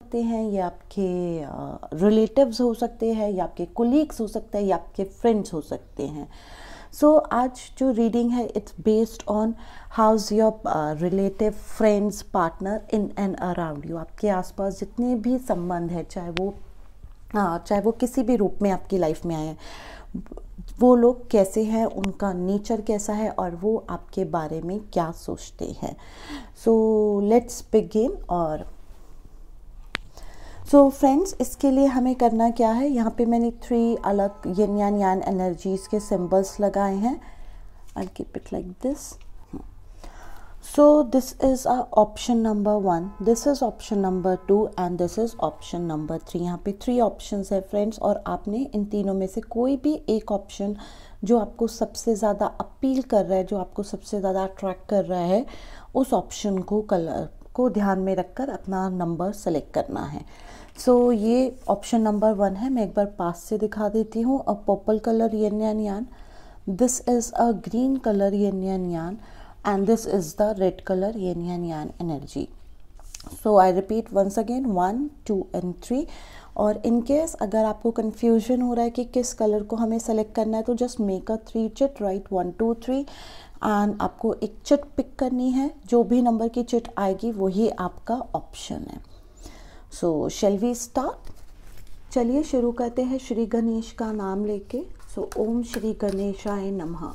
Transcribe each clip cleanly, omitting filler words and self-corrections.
सकते हैं, ये आपके रिलेटिव्स हो सकते हैं, या आपके कोलीग्स हो सकते हैं, या आपके फ्रेंड्स हो सकते हैं। सो आज जो रीडिंग है it's based on how's your relative, friends, partner in and around you. आपके आसपास जितने भी संबंध है, चाहे वो किसी भी रूप में आपकी लाइफ में आए हैं, वो लोग कैसे हैं, उनका नेचर कैसा है, और वो आपके बारे में क्या सोचते हैं। So let's begin. और सो फ्रेंड्स, इसके लिए हमें करना क्या है, यहाँ पे मैंने 3 अलग यिन यान यान एनर्जीज के सिंबल्स लगाए हैं। I keep it like this. So this is option number 1, this is option number 2 and this is option number 3। यहाँ पे 3 ऑप्शंस है फ्रेंड्स, और आपने इन तीनों में से कोई भी एक ऑप्शन जो आपको सबसे ज़्यादा अपील कर रहा है, जो आपको सबसे ज़्यादा अट्रैक्ट कर रहा है, उस ऑप्शन को कलर को ध्यान में रखकर अपना नंबर सेलेक्ट करना है। सो ये ऑप्शन नंबर 1 है। मैं एक बार पास से दिखा देती हूँ। अ purple colour yin yang yang, this is a green colour yin yang yang, and this is the red color yin and yang energy. So I repeat once again 1, 2 and 3। और in case अगर आपको confusion हो रहा है कि किस colour को हमें select करना है, तो just make a 3 chit, write 1, 2, 3 and आपको एक चिट पिक करनी है। जो भी नंबर की चिट आएगी वही आपका ऑप्शन है। So shall we start? चलिए शुरू करते हैं श्री गणेश का नाम लेके। So ओम श्री गणेशाय नमः।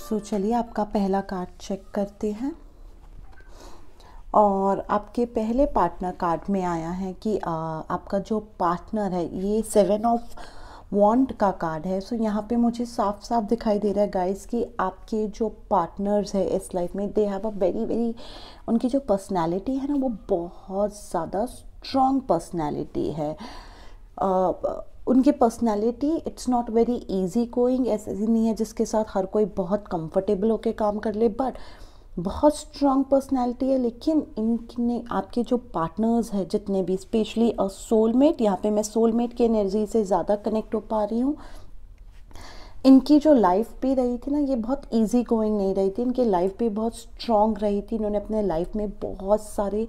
सो चलिए आपका पहला कार्ड चेक करते हैं। और आपके पहले पार्टनर कार्ड में आया है कि आपका जो पार्टनर है, ये 7 ऑफ वॉन्ड का कार्ड है। सो यहाँ पे मुझे साफ साफ दिखाई दे रहा है गाइस कि आपके जो पार्टनर्स है इस लाइफ में, दे हैव अ वेरी उनकी जो पर्सनैलिटी है ना, वो बहुत ज़्यादा स्ट्रॉन्ग पर्सनैलिटी है। उनकी personality it's not very easy going, ऐसे नहीं है जिसके साथ हर कोई बहुत कंफर्टेबल होके काम कर ले, बट बहुत स्ट्रॉन्ग पर्सनालिटी है। लेकिन इनने आपके जो पार्टनर्स हैं जितने भी, स्पेशली अ सोलमेट, यहाँ पे मैं सोलमेट की एनर्जी से ज़्यादा कनेक्ट हो पा रही हूँ। इनकी जो लाइफ भी रही थी ना, ये बहुत इजी गोइंग नहीं रही थी, इनकी लाइफ भी बहुत स्ट्रॉन्ग रही थी। इन्होंने अपने लाइफ में बहुत सारे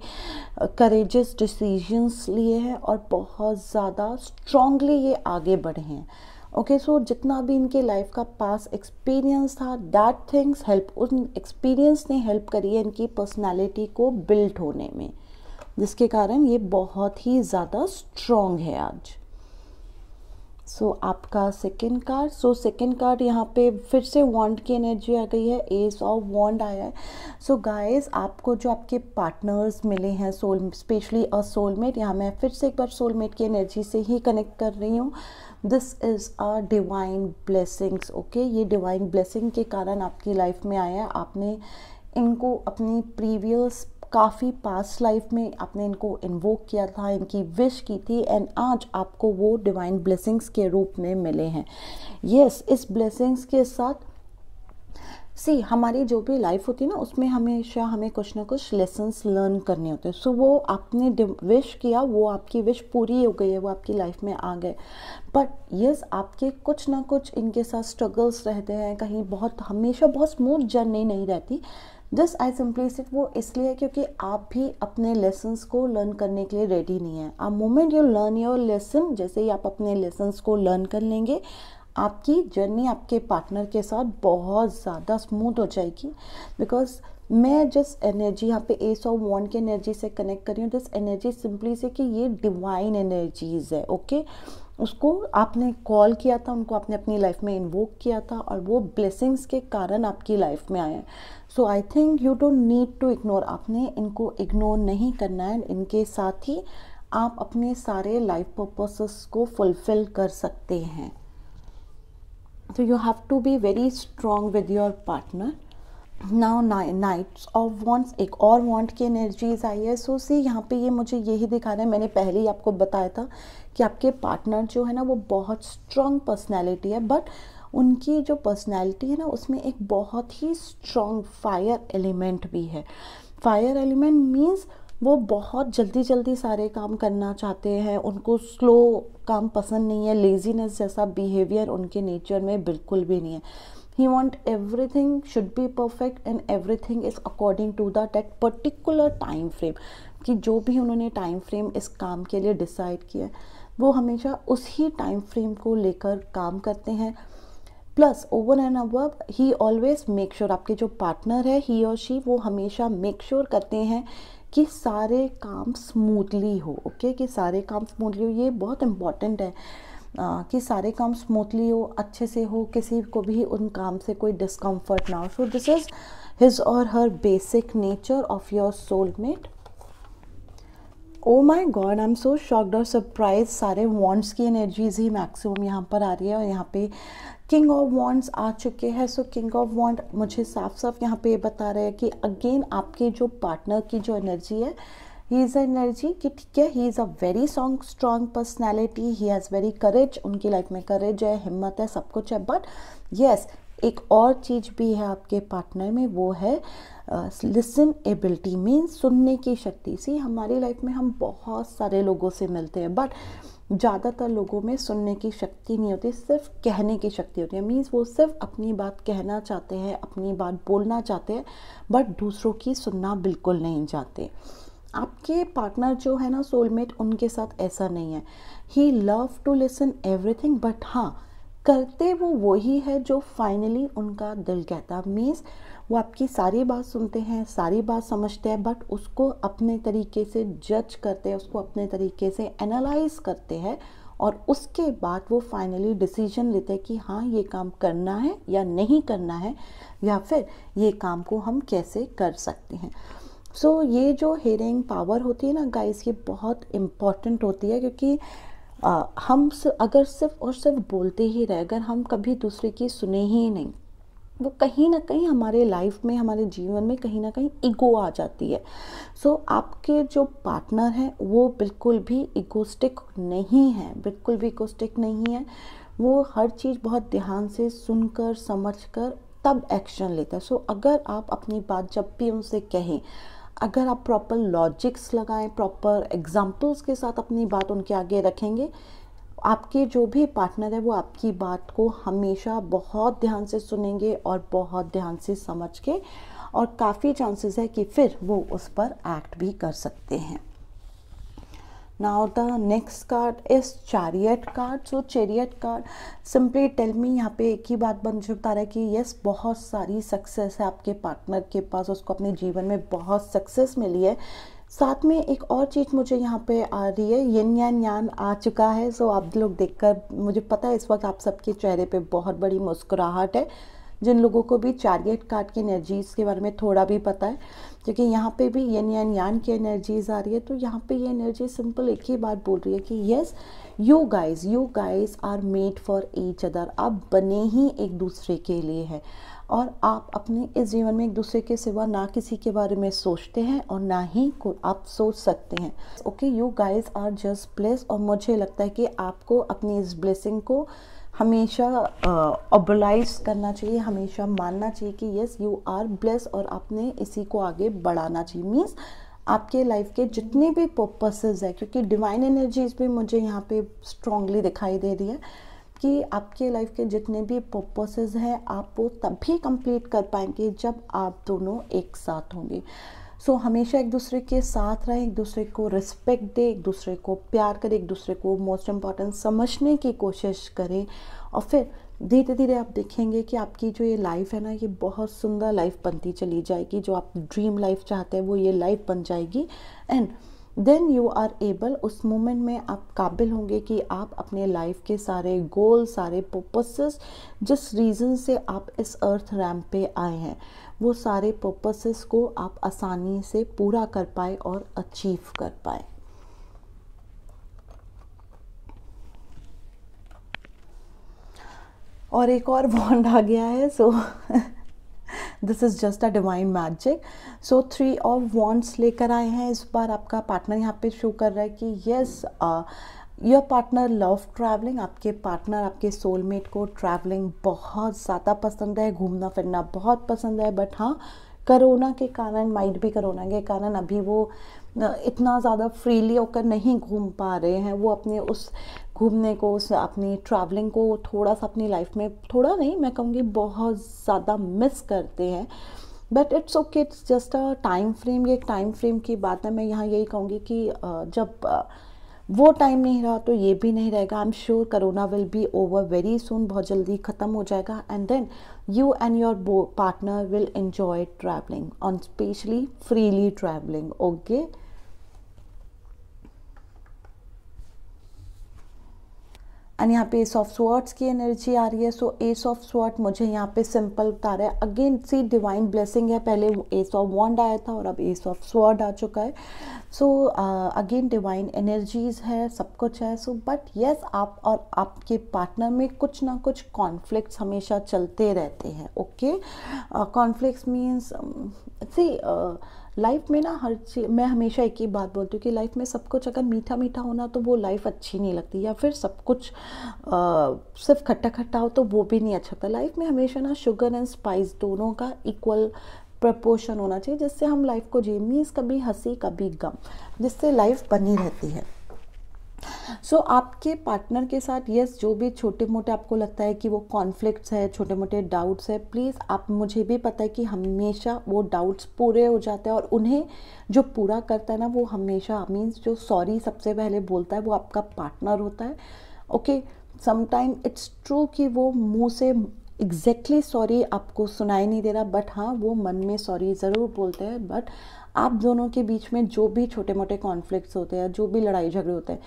करेजियस डिसीजंस लिए हैं और बहुत ज़्यादा स्ट्रॉन्गली ये आगे बढ़े हैं। ओके, सो जितना भी इनके लाइफ का पास एक्सपीरियंस था, दैट थिंग्स हेल्प, उन एक्सपीरियंस ने हेल्प करी है इनकी पर्सनालिटी को बिल्ड होने में, जिसके कारण ये बहुत ही ज़्यादा स्ट्रॉन्ग है आज। सो आपका सेकंड कार्ड, सेकंड कार्ड यहाँ पे फिर से वॉन्ड की एनर्जी आ गई है, एस ऑफ वॉन्ड आया है। सो गाइस, आपको जो आपके पार्टनर्स मिले हैं, स्पेशली अ सोलमेट, यहाँ मैं फिर से एक बार सोलमेट की एनर्जी से ही कनेक्ट कर रही हूँ। This is a divine blessings. Okay, ये डिवाइन ब्लेसिंग के कारण आपकी लाइफ में आया है। आपने इनको अपनी प्रीवियस काफ़ी पास्ट लाइफ में आपने इनको इन्वोक किया था, इनकी विश की थी, एंड आज आपको वो डिवाइन ब्लेसिंग्स के रूप में मिले हैं। यस, इस ब्लेसिंग्स के साथ हमारी जो भी लाइफ होती है ना, उसमें हमेशा हमें कुछ ना कुछ लेसन्स लर्न करने होते हैं। सो वो आपने विश किया, वो आपकी विश पूरी हो गई है, वो आपकी लाइफ में आ गए। बट यस, आपके कुछ ना कुछ इनके साथ स्ट्रगल्स रहते हैं, कहीं बहुत हमेशा बहुत स्मूथ जर्नी नहीं रहती। दिस आई सिंपली सेड वो इसलिए क्योंकि आप भी अपने लेसन्स को लर्न करने के लिए रेडी नहीं है। A moment you learn your lesson, जैसे ही आप अपने लेसन्स को लर्न कर लेंगे, आपकी जर्नी आपके पार्टनर के साथ बहुत ज़्यादा स्मूथ हो जाएगी। बिकॉज मैं जिस एनर्जी यहाँ पे एस ऑफ वॉन्ड की एनर्जी से कनेक्ट कर रही हूँ, दिस एनर्जी सिंपली से कि ये डिवाइन एनर्जीज है। ओके, उसको आपने कॉल किया था, उनको आपने अपनी लाइफ में इन्वोक किया था, और वो ब्लेसिंग्स के कारण आपकी लाइफ में आए हैं। So I think you don't need to ignore, आपने इनको इग्नोर नहीं करना है। इनके साथ ही आप अपने सारे लाइफ पर्पसेस को फुलफिल कर सकते हैं। तो you have to be very strong with your partner. Now knights of wands, एक और वॉन्ट की एनर्जीज आई है। सो यहाँ पे ये मुझे यही दिखा रहा है, मैंने पहले ही आपको बताया था कि आपके पार्टनर जो है ना, वो बहुत स्ट्रॉन्ग पर्सनैलिटी है, बट उनकी जो पर्सनैलिटी है ना, उसमें एक बहुत ही स्ट्रॉन्ग फायर एलिमेंट भी है। फायर एलिमेंट मीन्स वो बहुत जल्दी जल्दी सारे काम करना चाहते हैं, उनको स्लो काम पसंद नहीं है, लेजीनेस जैसा बिहेवियर उनके नेचर में बिल्कुल भी नहीं है। He want everything should be perfect and everything is according to that particular time frame, कि जो भी उन्होंने टाइम फ्रेम इस काम के लिए डिसाइड किया है वो हमेशा उसी टाइम फ्रेम को लेकर काम करते हैं। Plus over and above he always make sure, आपके जो पार्टनर है ही और शी, वो हमेशा मेक श्योर करते हैं कि सारे काम स्मूथली हो। ओके, कि सारे काम स्मूथली हो, ये बहुत इम्पॉर्टेंट है कि सारे काम स्मूथली हो, अच्छे से हो, किसी को भी उन काम से कोई डिस्कम्फर्ट ना हो। So this is his or her basic nature of your soulmate. Oh my god, I am so shocked और सरप्राइज, सारे वॉन्ड्स की एनर्जीज ही मैक्सिमम यहाँ पर आ रही है और यहाँ पे किंग ऑफ वॉन्ड्स आ चुके हैं। सो किंग ऑफ वॉन्ड मुझे साफ साफ यहाँ पे बता रहे हैं कि अगेन आपके जो पार्टनर की जो एनर्जी है, ही इज़ एनर्जी कि ठीक है, he is a very strong personality, he has very courage, उनकी लाइफ में करेज है, हिम्मत है, सब कुछ है। बट येस, एक और चीज़ भी है आपके पार्टनर में, वो है लिसन एबिलिटी, मीन्स सुनने की शक्ति। सी हमारी लाइफ में हम बहुत सारे लोगों से मिलते हैं बट ज़्यादातर लोगों में सुनने की शक्ति नहीं होती, सिर्फ कहने की शक्ति होती है। मीन्स वो सिर्फ अपनी बात कहना चाहते हैं, अपनी बात बोलना चाहते हैं, बट दूसरों की सुनना बिल्कुल नहीं चाहते। आपके पार्टनर जो है ना सोलमेट, उनके साथ ऐसा नहीं है। He love to listen everything, but हाँ, करते वो वही है जो फाइनली उनका दिल कहता। मीन्स वो आपकी सारी बात सुनते हैं, सारी बात समझते हैं, बट उसको अपने तरीके से जज करते हैं, उसको अपने तरीके से एनालाइज करते हैं और उसके बाद वो फाइनली डिसीजन लेते हैं कि हाँ, ये काम करना है या नहीं करना है, या फिर ये काम को हम कैसे कर सकते हैं। सो ये जो हियरिंग पावर होती है ना गाइस, ये बहुत इम्पॉर्टेंट होती है, क्योंकि हम अगर सिर्फ और सिर्फ बोलते ही रहे, अगर हम कभी दूसरे की सुने ही नहीं, वो कहीं ना कहीं हमारे लाइफ में, हमारे जीवन में कहीं ना कहीं ईगो आ जाती है। सो आपके जो पार्टनर हैं वो बिल्कुल भी इगोस्टिक नहीं है, बिल्कुल भी इगोस्टिक नहीं है। वो हर चीज़ बहुत ध्यान से सुनकर समझकर तब एक्शन लेता है। सो अगर आप अपनी बात जब भी उनसे कहें, अगर आप प्रॉपर लॉजिक्स लगाएं, प्रॉपर एग्जाम्पल्स के साथ अपनी बात उनके आगे रखेंगे, आपके जो भी पार्टनर है वो आपकी बात को हमेशा बहुत ध्यान से सुनेंगे और बहुत ध्यान से समझ के, और काफ़ी चांसेस है कि फिर वो उस पर एक्ट भी कर सकते हैं। Now the next card is chariot card. So chariot card simply tell me, यहाँ पे एक ही बात बता रहा है कि यस, बहुत सारी सक्सेस है आपके पार्टनर के पास, उसको अपने जीवन में बहुत सक्सेस मिली है। साथ में एक और चीज़ मुझे यहाँ पे आ रही है, यिन यान यान आ चुका है। सो आप लोग देखकर मुझे पता है इस वक्त आप सबके चेहरे पे बहुत बड़ी मुस्कुराहट है, जिन लोगों को भी चैरियट कार्ड की एनर्जीज़ के बारे में थोड़ा भी पता है, क्योंकि यहाँ पे भी यिन यान यान की एनर्जीज़ आ रही है। तो यहाँ पे ये एनर्जी सिंपल एक ही बात बोल रही है कि yes, you guys are made for each other. आप बने ही एक दूसरे के लिए हैं और आप अपने इस जीवन में एक दूसरे के सिवा ना किसी के बारे में सोचते हैं और ना ही आप सोच सकते हैं। Okay, you guys are just blessed, और मुझे लगता है कि आपको अपनी इस ब्लेसिंग को हमेशा ऑब्लाइज करना चाहिए, हमेशा मानना चाहिए कि यस, यू आर ब्लेस्ड, और आपने इसी को आगे बढ़ाना चाहिए। मीन्स आपके लाइफ के जितने भी पर्पसेस है, क्योंकि डिवाइन एनर्जीज भी मुझे यहाँ पे स्ट्रांगली दिखाई दे रही है कि आपके लाइफ के जितने भी पर्पसेस हैं आप वो तभी कंप्लीट कर पाएंगे जब आप दोनों एक साथ होंगे। सो हमेशा एक दूसरे के साथ रहें, एक दूसरे को रिस्पेक्ट दें, एक दूसरे को प्यार करें, एक दूसरे को मोस्ट इम्पॉर्टेंट समझने की कोशिश करें, और फिर धीरे धीरे आप देखेंगे कि आपकी जो ये लाइफ है ना, ये बहुत सुंदर लाइफ बनती चली जाएगी। जो आप ड्रीम लाइफ चाहते हैं वो ये लाइफ बन जाएगी, and then you are able, उस मोमेंट में आप काबिल होंगे कि आप अपने लाइफ के सारे गोल, सारे पर्पसेस, जिस रीज़न से आप इस अर्थ रैम्प पे आए हैं, वो सारे पर्पसेस को आप आसानी से पूरा कर पाए और अचीव कर पाए। और एक और बॉन्ड आ गया है। सो this is just a divine magic. So 3 of wands लेकर आए हैं। इस बार आपका पार्टनर यहाँ पे शो कर रहा है कि yes, your partner love travelling. आपके पार्टनर, आपके सोलमेट को ट्रैवलिंग बहुत ज़्यादा पसंद है, घूमना फिरना बहुत पसंद है, बट हाँ, कोरोना के कारण, माइट भी कोरोना के कारण अभी वो इतना ज़्यादा फ्रीली होकर नहीं घूम पा रहे हैं। वो अपने उस घूमने को, उस अपनी ट्रैवलिंग को थोड़ा सा अपनी लाइफ में, थोड़ा नहीं मैं कहूँगी बहुत ज़्यादा मिस करते हैं। But it's okay, it's just a time frame. ये एक टाइम फ्रेम की बात है। मैं यहाँ यही कहूँगी कि जब वो टाइम नहीं रहा तो ये भी नहीं रहेगा। I am sure corona will be over very soon, बहुत जल्दी ख़त्म हो जाएगा। And then you and your partner will enjoy traveling, on especially freely traveling. Okay, and यहाँ पे एस ऑफ स्वॉर्ड्स की एनर्जी आ रही है। सो एस ऑफ स्वॉर्ड मुझे यहाँ पे सिंपल बता रहा है। अगेन सी डिवाइन ब्लेसिंग है, पहले एस ऑफ वॉन्ड आया था और अब एस ऑफ स्वॉर्ड आ चुका है। सो अगेन डिवाइन एनर्जीज है, सब कुछ है। सो बट येस, आप और आपके पार्टनर में कुछ ना कुछ कॉन्फ्लिक्ट्स हमेशा चलते रहते हैं। ओके, कॉन्फ्लिक्ट्स मीन्स सी लाइफ में ना हर चीज़, मैं हमेशा एक ही बात बोलती हूँ कि लाइफ में सब कुछ अगर मीठा मीठा होना तो वो लाइफ अच्छी नहीं लगती, या फिर सब कुछ सिर्फ खट्टा खट्टा हो तो वो भी नहीं अच्छा लगता। लाइफ में हमेशा ना शुगर एंड स्पाइस दोनों का इक्वल प्रपोर्शन होना चाहिए, जिससे हम लाइफ को जिए। मीन्स कभी हंसी कभी गम, जिससे लाइफ बनी रहती है। सो आपके पार्टनर के साथ यस, जो भी छोटे मोटे आपको लगता है कि वो कॉन्फ्लिक्ट्स है, छोटे मोटे डाउट्स है, प्लीज़ आप, मुझे भी पता है कि हमेशा वो डाउट्स पूरे हो जाते हैं, और उन्हें जो पूरा करता है ना वो हमेशा, मीन्स जो सॉरी सबसे पहले बोलता है वो आपका पार्टनर होता है। ओके, समटाइम इट्स ट्रू कि वो मुंह से एग्जैक्टली सॉरी आपको सुनाई नहीं दे रहा, बट हाँ वो मन में सॉरी ज़रूर बोलते हैं। बट आप दोनों के बीच में जो भी छोटे मोटे कॉन्फ्लिक्ट्स होते हैं, जो भी लड़ाई झगड़े होते हैं,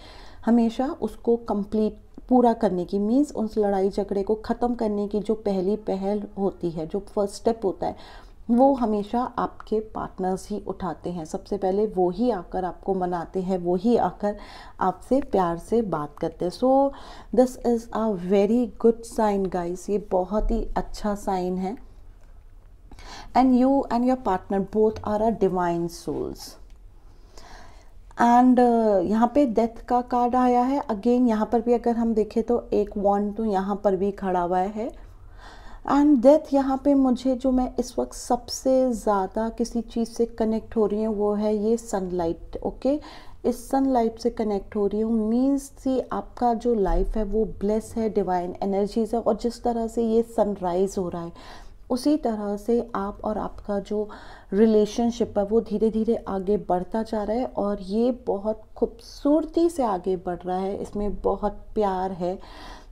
हमेशा उसको कंप्लीट पूरा करने की, मीन्स उस लड़ाई झगड़े को ख़त्म करने की जो पहली पहल होती है, जो फर्स्ट स्टेप होता है, वो हमेशा आपके पार्टनर्स ही उठाते हैं। सबसे पहले वो ही आकर आपको मनाते हैं, वो ही आकर आपसे प्यार से बात करते हैं। So this is a very good sign guys, ये बहुत ही अच्छा साइन है। And you and your partner both are a divine souls. And यहाँ पे डेथ का कार्ड आया है। अगेन यहाँ पर भी अगर हम देखें तो एक वॉन्ड तो यहाँ पर भी खड़ा हुआ है। एंड डेथ यहाँ पे मुझे, जो मैं इस वक्त सबसे ज़्यादा किसी चीज़ से कनेक्ट हो रही हूँ वो है ये सनलाइट। ओके, इस सनलाइट से कनेक्ट हो रही हूँ। मीन्स कि आपका जो लाइफ है वो ब्लेस है, डिवाइन एनर्जीज है, और जिस तरह से ये सनराइज हो रहा है उसी तरह से आप और आपका जो रिलेशनशिप है वो धीरे धीरे आगे बढ़ता जा रहा है, और ये बहुत खूबसूरती से आगे बढ़ रहा है। इसमें बहुत प्यार है,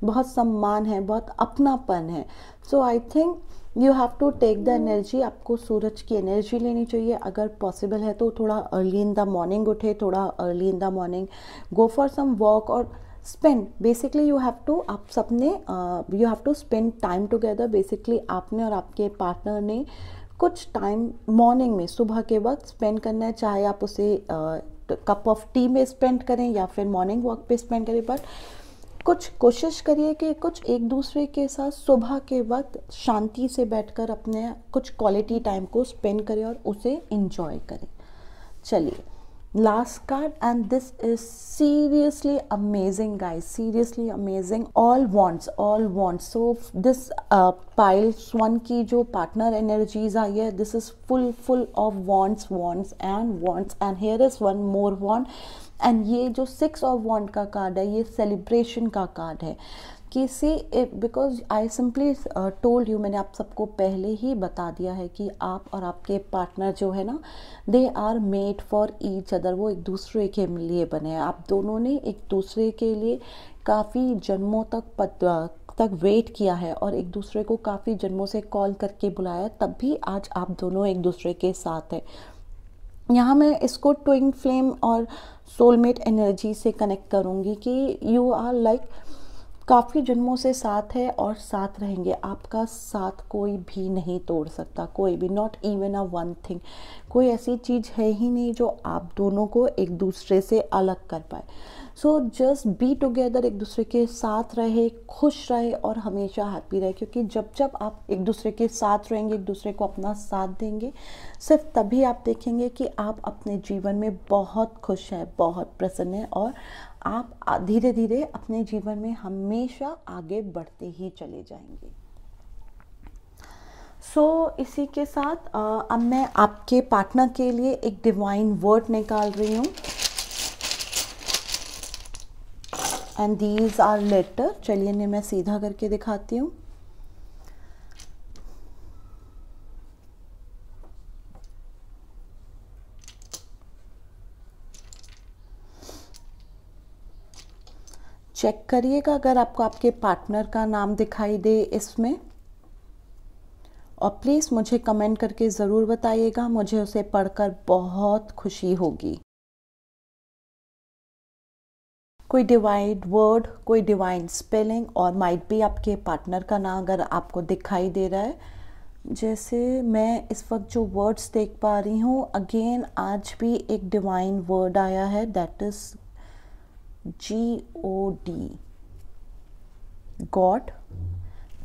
बहुत सम्मान है, बहुत अपनापन है। So I think you have to take the energy. आपको सूरज की एनर्जी लेनी चाहिए। अगर पॉसिबल है तो थोड़ा अर्ली इन द मॉर्निंग उठे, थोड़ा early in the morning go for some walk, और spend, basically you have to, आप सबने you have to spend time together. Basically आपने और आपके पार्टनर ने कुछ टाइम मॉर्निंग में, सुबह के वक्त स्पेंड करना है। चाहे आप उसे कप ऑफ टी में स्पेंड करें या फिर मॉर्निंग वॉक पे स्पेंड करें, बट कुछ कोशिश करिए कि कुछ एक दूसरे के साथ सुबह के वक्त शांति से बैठकर अपने कुछ क्वालिटी टाइम को स्पेंड करें और उसे इंजॉय करें। चलिए, last card, and this is seriously amazing guys, seriously amazing. All wants. So this pile one की जो partner energies आई है, this is full of wants and here is one more want. And ये जो 6 of वॉन्ड का card है ये celebration का card है। किसी, because I simply told you, मैंने आप सबको पहले ही बता दिया है कि आप और आपके पार्टनर जो है ना, they are made for each other. वो एक दूसरे के लिए बने हैं। आप दोनों ने एक दूसरे के लिए काफ़ी जन्मों तक वेट किया है, और एक दूसरे को काफ़ी जन्मों से कॉल करके बुलाया, तब भी आज आप दोनों एक दूसरे के साथ हैं। यहाँ मैं इसको ट्विन फ्लेम और सोलमेट एनर्जी से कनेक्ट करूँगी कि यू आर लाइक काफ़ी जन्मों से साथ है और साथ रहेंगे। आपका साथ कोई भी नहीं तोड़ सकता, कोई भी, not even a one thing. कोई ऐसी चीज़ है ही नहीं जो आप दोनों को एक दूसरे से अलग कर पाए। सो जस्ट बी टुगेदर, एक दूसरे के साथ रहे, खुश रहे और हमेशा हैप्पी रहे, क्योंकि जब आप एक दूसरे के साथ रहेंगे, एक दूसरे को अपना साथ देंगे, सिर्फ तभी आप देखेंगे कि आप अपने जीवन में बहुत खुश हैं, बहुत प्रसन्न हैं, और आप धीरे धीरे अपने जीवन में हमेशा आगे बढ़ते ही चले जाएंगे। सो इसी के साथ अब मैं आपके पार्टनर के लिए एक डिवाइन वर्ड निकाल रही हूँ, एंड दीज आर लेटर। चलिए इन्हें मैं सीधा करके दिखाती हूँ। चेक करिएगा अगर आपको आपके पार्टनर का नाम दिखाई दे इसमें, और प्लीज़ मुझे कमेंट करके ज़रूर बताइएगा, मुझे उसे पढ़कर बहुत खुशी होगी। कोई डिवाइन वर्ड, कोई डिवाइन स्पेलिंग, और माइट भी आपके पार्टनर का नाम अगर आपको दिखाई दे रहा है। जैसे मैं इस वक्त जो वर्ड्स देख पा रही हूँ, अगेन आज भी एक डिवाइन वर्ड आया है, that is GOD, God.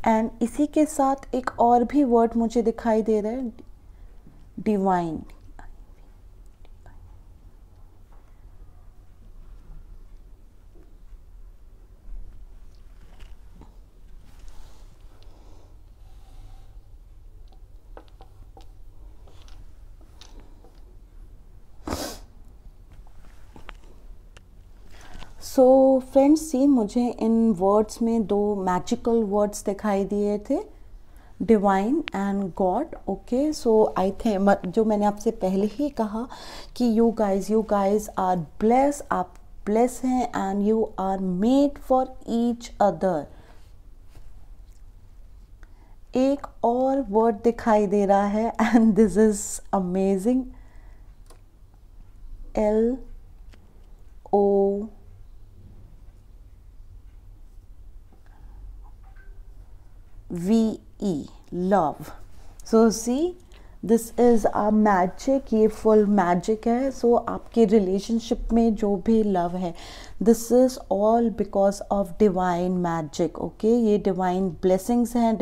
And इसी के साथ एक और भी वर्ड मुझे दिखाई दे रहा है, डिवाइन। सो फ्रेंड्स सी, मुझे इन वर्ड्स में दो मैजिकल वर्ड्स दिखाई दिए थे, divine and god. Okay, so I think जो मैंने आपसे पहले ही कहा कि यू गाइज आर ब्लेस, आप ब्लेस हैं and you are made for each other. एक और वर्ड दिखाई दे रहा है and this is amazing, LOVE, love. So see, this is a magic, ये फुल मैजिक है। सो आपके रिलेशनशिप में जो भी लव है, this is all because of divine magic. Okay, ये डिवाइन ब्लेसिंग्स हैं,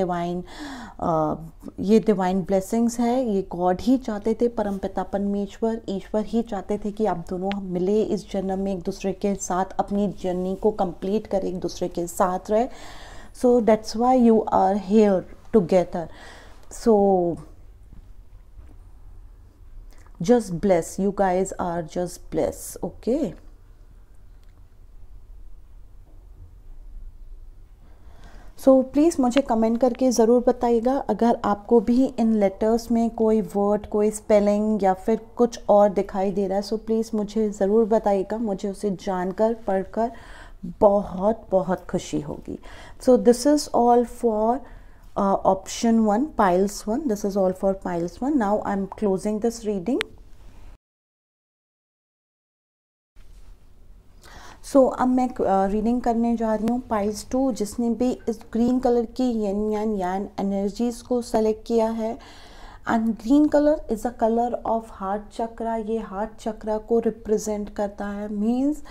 ये डिवाइन ब्लेसिंग्स है। ये गॉड ही चाहते थे, परमपिता परमेश्वर ईश्वर ही चाहते थे कि आप दोनों मिले इस जन्म में, एक दूसरे के साथ अपनी जर्नी को कंप्लीट करें, एक दूसरे के साथ रहे। So that's why you are here together. So just bless, you guys are just bless. Okay, so please मुझे कमेंट करके ज़रूर बताइएगा अगर आपको भी इन लेटर्स में कोई वर्ड, कोई स्पेलिंग या फिर कुछ और दिखाई दे रहा है। सो प्लीज़ मुझे ज़रूर बताइएगा, मुझे उसे जानकर पढ़कर बहुत बहुत खुशी होगी। सो this is all for option 1, piles 1. This is all for piles 1. Now I'm closing this reading. सो अब मैं रीडिंग करने जा रही हूँ पाइल्स 2, जिसने भी इस ग्रीन कलर की यन यान एनर्जीज़ को सेलेक्ट किया है। And green colour is a colour of heart chakra. ये हार्ट चक्रा को रिप्रेजेंट करता है। मींस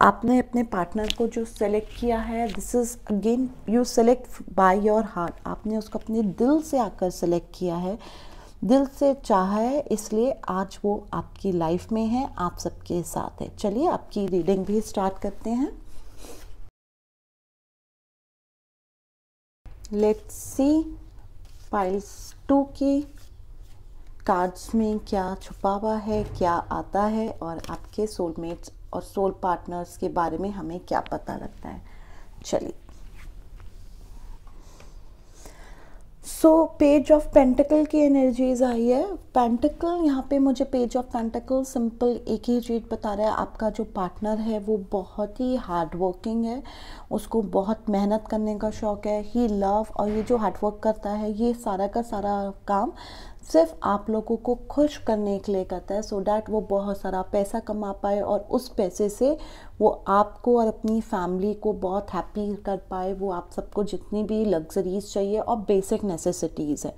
आपने अपने पार्टनर को जो सेलेक्ट किया है, this is again you select by your heart. आपने उसको अपने दिल से आकर सेलेक्ट किया है, दिल से चाहा है, इसलिए आज वो आपकी लाइफ में है, आप सबके साथ है। चलिए आपकी रीडिंग भी स्टार्ट करते हैं। लेट्स सी पाइल्स 2 की कार्ड्स में क्या छुपा हुआ है, क्या आता है, और आपके सोलमेट्स और सोल पार्टनर्स के बारे में हमें क्या पता लगता है। चलिए, सो पेज ऑफ पेंटिकल की एनर्जीज आई है। पेंटिकल, यहाँ पे मुझे पेज ऑफ पेंटिकल सिंपल एक ही चीज़ बता रहा है, आपका जो पार्टनर है वो बहुत ही हार्ड वर्किंग है, उसको बहुत मेहनत करने का शौक़ है। ही लव, और ये जो हार्ड वर्क करता है ये सारा का सारा काम सिर्फ आप लोगों को खुश करने के लिए करता है, सो डैट वो बहुत सारा पैसा कमा पाए और उस पैसे से वो आपको और अपनी फैमिली को बहुत हैप्पी कर पाए। वो आप सबको जितनी भी लग्जरीज चाहिए और बेसिक नेसेसिटीज़ है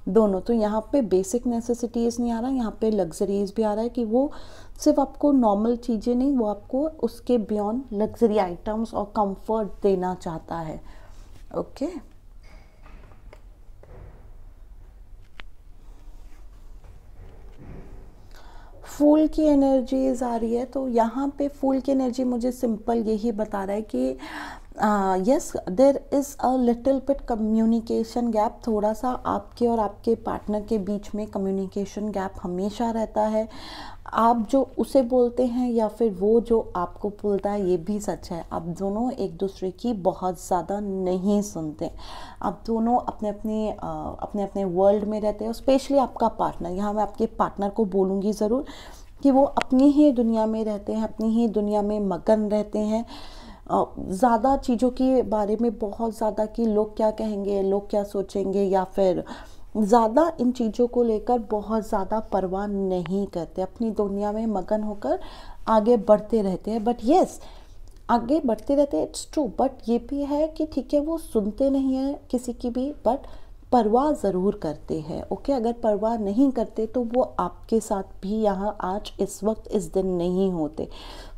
दोनों। तो यहाँ पे बेसिक नेसेसिटीज़ नहीं आ रहा, यहाँ पे लग्जरीज भी आ रहा है कि वो सिर्फ आपको नॉर्मल चीज़ें नहीं, वो आपको उसके बियॉन्ड लग्जरी आइटम्स और कंफर्ट देना चाहता है। ओके, फूल की एनर्जीज आ रही है। तो यहाँ पे फूल की एनर्जी मुझे सिंपल यही बता रहा है कि yes, there is a little bit communication gap, थोड़ा सा आपके और आपके पार्टनर के बीच में कम्युनिकेशन गैप हमेशा रहता है। आप जो उसे बोलते हैं या फिर वो जो आपको बोलता है, ये भी सच है। आप दोनों एक दूसरे की बहुत ज़्यादा नहीं सुनते। आप दोनों अपने अपने वर्ल्ड में रहते हैं। स्पेशली आपका पार्टनर, यहाँ मैं आपके पार्टनर को बोलूँगी ज़रूर कि वो अपनी ही दुनिया में रहते हैं, अपनी ही दुनिया में मगन रहते हैं। ज़्यादा चीज़ों के बारे में बहुत ज़्यादा कि लोग क्या कहेंगे, लोग क्या सोचेंगे, या फिर ज़्यादा इन चीज़ों को लेकर बहुत ज़्यादा परवाह नहीं करते। अपनी दुनिया में मगन होकर आगे बढ़ते रहते हैं। बट येस, आगे बढ़ते रहते हैं, इट्स ट्रू। बट ये भी है कि ठीक है, वो सुनते नहीं हैं किसी की भी, बट परवाह ज़रूर करते हैं। ओके, अगर परवाह नहीं करते तो वो आपके साथ भी यहाँ आज इस वक्त इस दिन नहीं होते।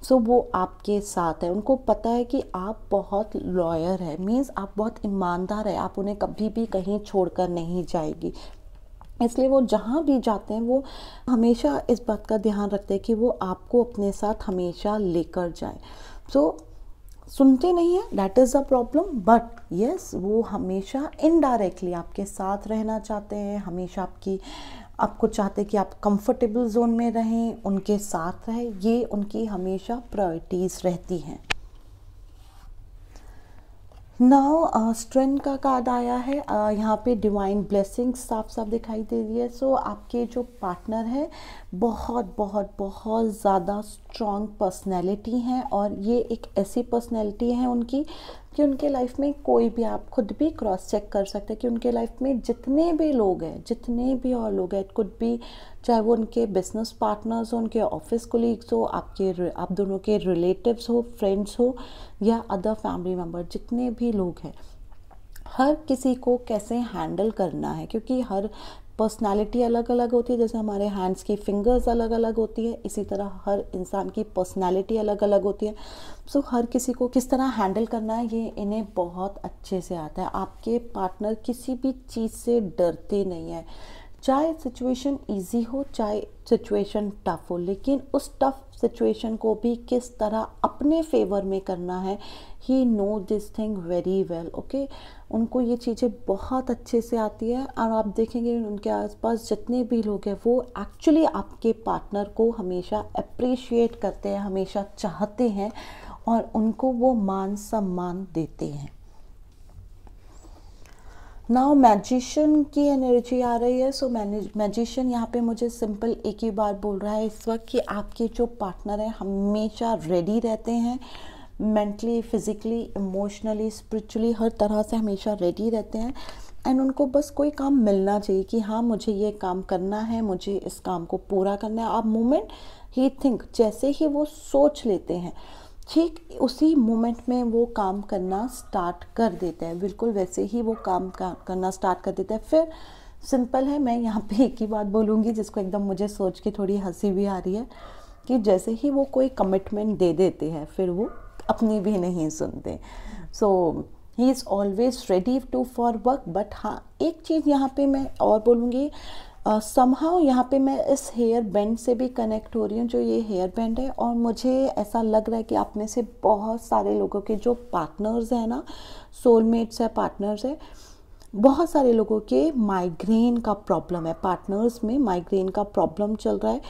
सो वो आपके साथ है, उनको पता है कि आप बहुत लॉयल है, मीन्स आप बहुत ईमानदार है, आप उन्हें कभी भी कहीं छोड़कर नहीं जाएगी। इसलिए वो जहाँ भी जाते हैं वो हमेशा इस बात का ध्यान रखते हैं कि वो आपको अपने साथ हमेशा लेकर जाए। सो सुनते नहीं है, that is a problem. But yes, वो हमेशा इनडायरेक्टली आपके साथ रहना चाहते हैं, हमेशा आपको चाहते हैं कि आप कंफर्टेबल जोन में रहें, उनके साथ रहें। ये उनकी हमेशा प्रायोरिटीज़ रहती हैं। नाउ स्ट्रेंथ का कार्ड आया है। यहाँ पे डिवाइन ब्लेसिंग्स साफ साफ दिखाई दे रही है। सो आपके जो पार्टनर है बहुत बहुत बहुत ज़्यादा स्ट्रॉन्ग पर्सनैलिटी हैं, और ये एक ऐसी पर्सनैलिटी है उनकी कि उनके लाइफ में कोई भी, आप खुद भी क्रॉस चेक कर सकते हैं कि उनके लाइफ में जितने भी लोग हैं, जितने भी और लोग हैं, इट कुड बी, चाहे वो उनके बिजनेस पार्टनर्स हो, उनके ऑफिस कोलीग्स हो, आप दोनों के रिलेटिव्स हो, फ्रेंड्स हो, या अदर फैमिली मेम्बर, जितने भी लोग हैं, हर किसी को कैसे हैंडल करना है, क्योंकि हर पर्सनालिटी अलग अलग होती है। जैसे हमारे हैंड्स की फिंगर्स अलग अलग होती है, इसी तरह हर इंसान की पर्सनालिटी अलग अलग होती है। सो हर किसी को किस तरह हैंडल करना है ये इन्हें बहुत अच्छे से आता है। आपके पार्टनर किसी भी चीज़ से डरते नहीं है, चाहे सिचुएशन इजी हो, चाहे सिचुएशन टफ हो, लेकिन उस टफ सिचुएशन को भी किस तरह अपने फेवर में करना है, he know this thing very well. Okay, उनको ये चीज़ें बहुत अच्छे से आती है। और आप देखेंगे उनके आसपास जितने भी लोग हैं वो एक्चुअली आपके पार्टनर को हमेशा अप्रिशिएट करते हैं, हमेशा चाहते हैं, और उनको वो मान सम्मान देते हैं। नाउ मैजिशियन की एनर्जी आ रही है। सो मैजिशियन यहाँ पे मुझे सिंपल एक ही बात बोल रहा है इस वक्त कि आपके जो पार्टनर हैं हमेशा रेडी रहते हैं, मेंटली, फिजिकली, इमोशनली, स्पिरिचुअली, हर तरह से हमेशा रेडी रहते हैं। एंड उनको बस कोई काम मिलना चाहिए कि हाँ मुझे ये काम करना है, मुझे इस काम को पूरा करना है। आप मोमेंट ही थिंक, जैसे ही वो सोच लेते हैं, ठीक उसी मोमेंट में वो काम करना स्टार्ट कर देते हैं, बिल्कुल वैसे ही वो काम करना स्टार्ट कर देते हैं। फिर सिंपल है, मैं यहाँ पे एक ही बात बोलूँगी जिसको एकदम मुझे सोच के थोड़ी हंसी भी आ रही है, कि जैसे ही वो कोई कमिटमेंट दे देते हैं फिर वो अपनी भी नहीं सुनते। So he is always ready to for work. But हाँ, एक चीज़ यहाँ पे मैं और बोलूँगी, समहाउ यहाँ पे मैं इस हेयर बैंड से भी कनेक्ट हो रही हूँ, जो ये हेयर बैंड है, और मुझे ऐसा लग रहा है कि आप में से बहुत सारे लोगों के जो पार्टनर्स हैं ना, सोलमेट्स है, पार्टनर्स है, बहुत सारे लोगों के माइग्रेन का प्रॉब्लम है, पार्टनर्स में माइग्रेन का प्रॉब्लम चल रहा है।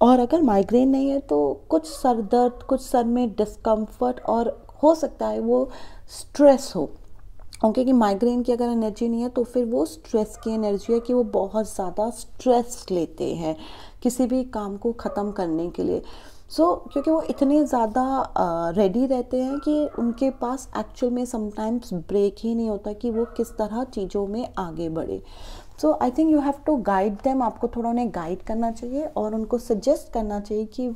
और अगर माइग्रेन नहीं है तो कुछ सर दर्द, कुछ सर में डिस्कम्फर्ट, और हो सकता है वो स्ट्रेस हो। ओके, कि माइग्रेन की अगर एनर्जी नहीं है तो फिर वो स्ट्रेस की एनर्जी है, कि वो बहुत ज़्यादा स्ट्रेस लेते हैं किसी भी काम को ख़त्म करने के लिए। क्योंकि वो इतने ज़्यादा रेडी रहते हैं कि उनके पास एक्चुअल में समटाइम्स ब्रेक ही नहीं होता कि वो किस तरह चीज़ों में आगे बढ़े। I think you have to guide them, आपको थोड़ा उन्हें गाइड करना चाहिए और उनको सजेस्ट करना चाहिए कि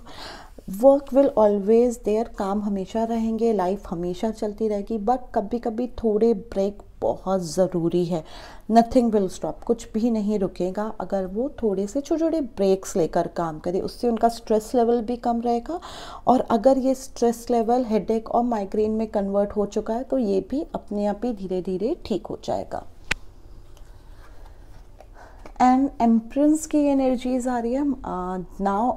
वर्क विल ऑलवेज देयर, काम हमेशा रहेंगे, लाइफ हमेशा चलती रहेगी, बट कभी कभी थोड़े ब्रेक बहुत ज़रूरी है। नथिंग विल स्टॉप, कुछ भी नहीं रुकेगा अगर वो थोड़े से छोटे छोटे ब्रेक्स लेकर काम करे, उससे उनका स्ट्रेस लेवल भी कम रहेगा। और अगर ये स्ट्रेस लेवल हेडेक और माइग्रेन में कन्वर्ट हो चुका है तो ये भी अपने आप ही धीरे धीरे ठीक हो जाएगा। एंड एम्प्रेंस की एनर्जीज आ रही है now.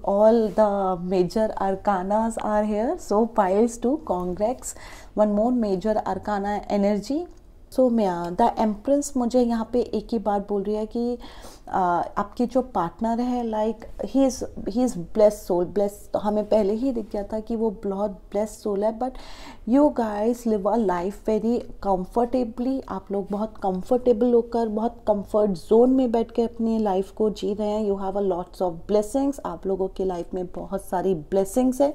All the major arcanas are here. So piles two congrats, one more major arcana energy. So the empress मुझे यहाँ पे एक ही बात बोल रही है कि आपके जो पार्टनर है like he is blessed soul. Bless तो हमें पहले ही दिख गया था कि वो बहुत ब्लेस्ड सोल है. But you guys live a life very comfortably. आप लोग बहुत कंफर्टेबल होकर बहुत कंफर्ट जोन में बैठ के अपनी लाइफ को जी रहे हैं. You have a lots of blessings. आप लोगों की लाइफ में बहुत सारी ब्लेसिंग्स है.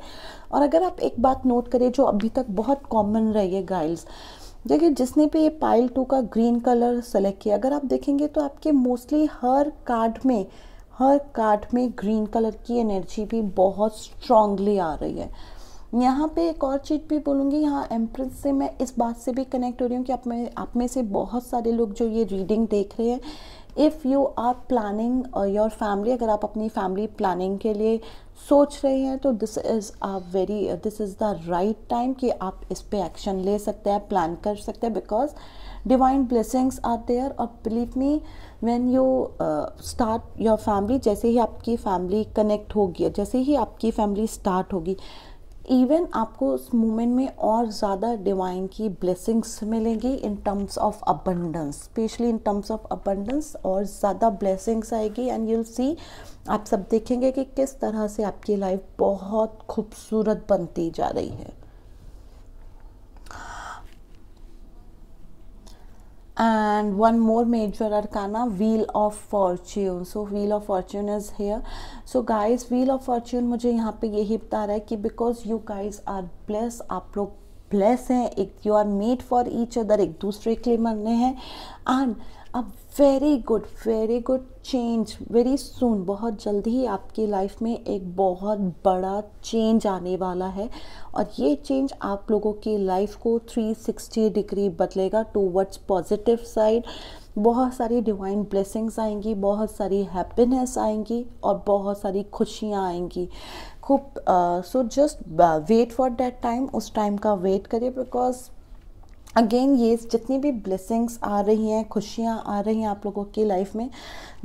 और अगर आप एक बात नोट करें जो अभी तक बहुत कॉमन रही है गाइस, देखिए जिसने भी ये पाइल 2 का ग्रीन कलर सेलेक्ट किया, अगर आप देखेंगे तो आपके मोस्टली हर कार्ड में ग्रीन कलर की एनर्जी भी बहुत स्ट्रांगली आ रही है. यहाँ पे एक और चीज़ भी बोलूँगी, यहाँ एम्प्रेस से मैं इस बात से भी कनेक्ट हो रही हूँ कि आप में से बहुत सारे लोग जो ये रीडिंग देख रहे हैं, if you are planning your family, अगर आप अपनी फैमिली प्लानिंग के लिए सोच रहे हैं तो this is the right time कि आप इस पे एक्शन ले सकते हैं, प्लान कर सकते हैं. Because divine blessings are there. और believe me when you start your family, जैसे ही आपकी फैमिली कनेक्ट होगी, जैसे ही आपकी फैमिली स्टार्ट होगी, इवन आपको उस मोमेंट में और ज़्यादा डिवाइन की ब्लेसिंग्स मिलेंगी in terms of abundance, specially in terms of abundance और ज़्यादा ब्लेसिंग्स आएगी. एंड यूल सी, आप सब देखेंगे कि किस तरह से आपकी लाइफ बहुत खूबसूरत बनती जा रही है. And one more major arcana, Wheel of Fortune. So Wheel of Fortune is here. So guys, Wheel of Fortune मुझे यहाँ पे यही बता रहा है कि because you guys are blessed, आप लोग ब्लेस हैं, एक you are made for each other, एक दूसरे के लिए बनने हैं. And a very good change very soon, बहुत जल्दी ही आपकी लाइफ में एक बहुत बड़ा चेंज आने वाला है. और ये चेंज आप लोगों की लाइफ को 360 डिग्री बदलेगा टूवर्ड्स पॉजिटिव साइड. बहुत सारी डिवाइन ब्लेसिंग्स आएंगी, बहुत सारी हैप्पीनेस आएंगी और बहुत सारी खुशियाँ आएंगी खूब. So just wait for that time, उस टाइम का वेट करिए. बिकॉज अगेन ये जितनी भी ब्लेसिंग्स आ रही हैं, खुशियाँ आ रही हैं आप लोगों की लाइफ में,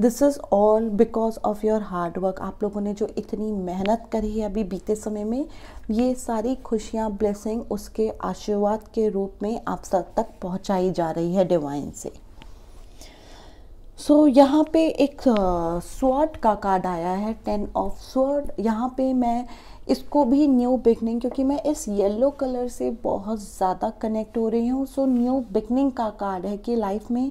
this is all because of your hard work. आप लोगों ने जो इतनी मेहनत करी है अभी बीते समय में, ये सारी खुशियाँ ब्लेसिंग उसके आशीर्वाद के रूप में आप सब तक पहुँचाई जा रही है डिवाइन से. सो यहाँ पे एक स्वॉर्ड का कार्ड आया है, 10 ऑफ स्वॉर्ड. यहाँ पे मैं इसको भी न्यू बिगनिंग, क्योंकि मैं इस येलो कलर से बहुत ज़्यादा कनेक्ट हो रही हूँ. सो न्यू बिगनिंग का कार्ड है कि लाइफ में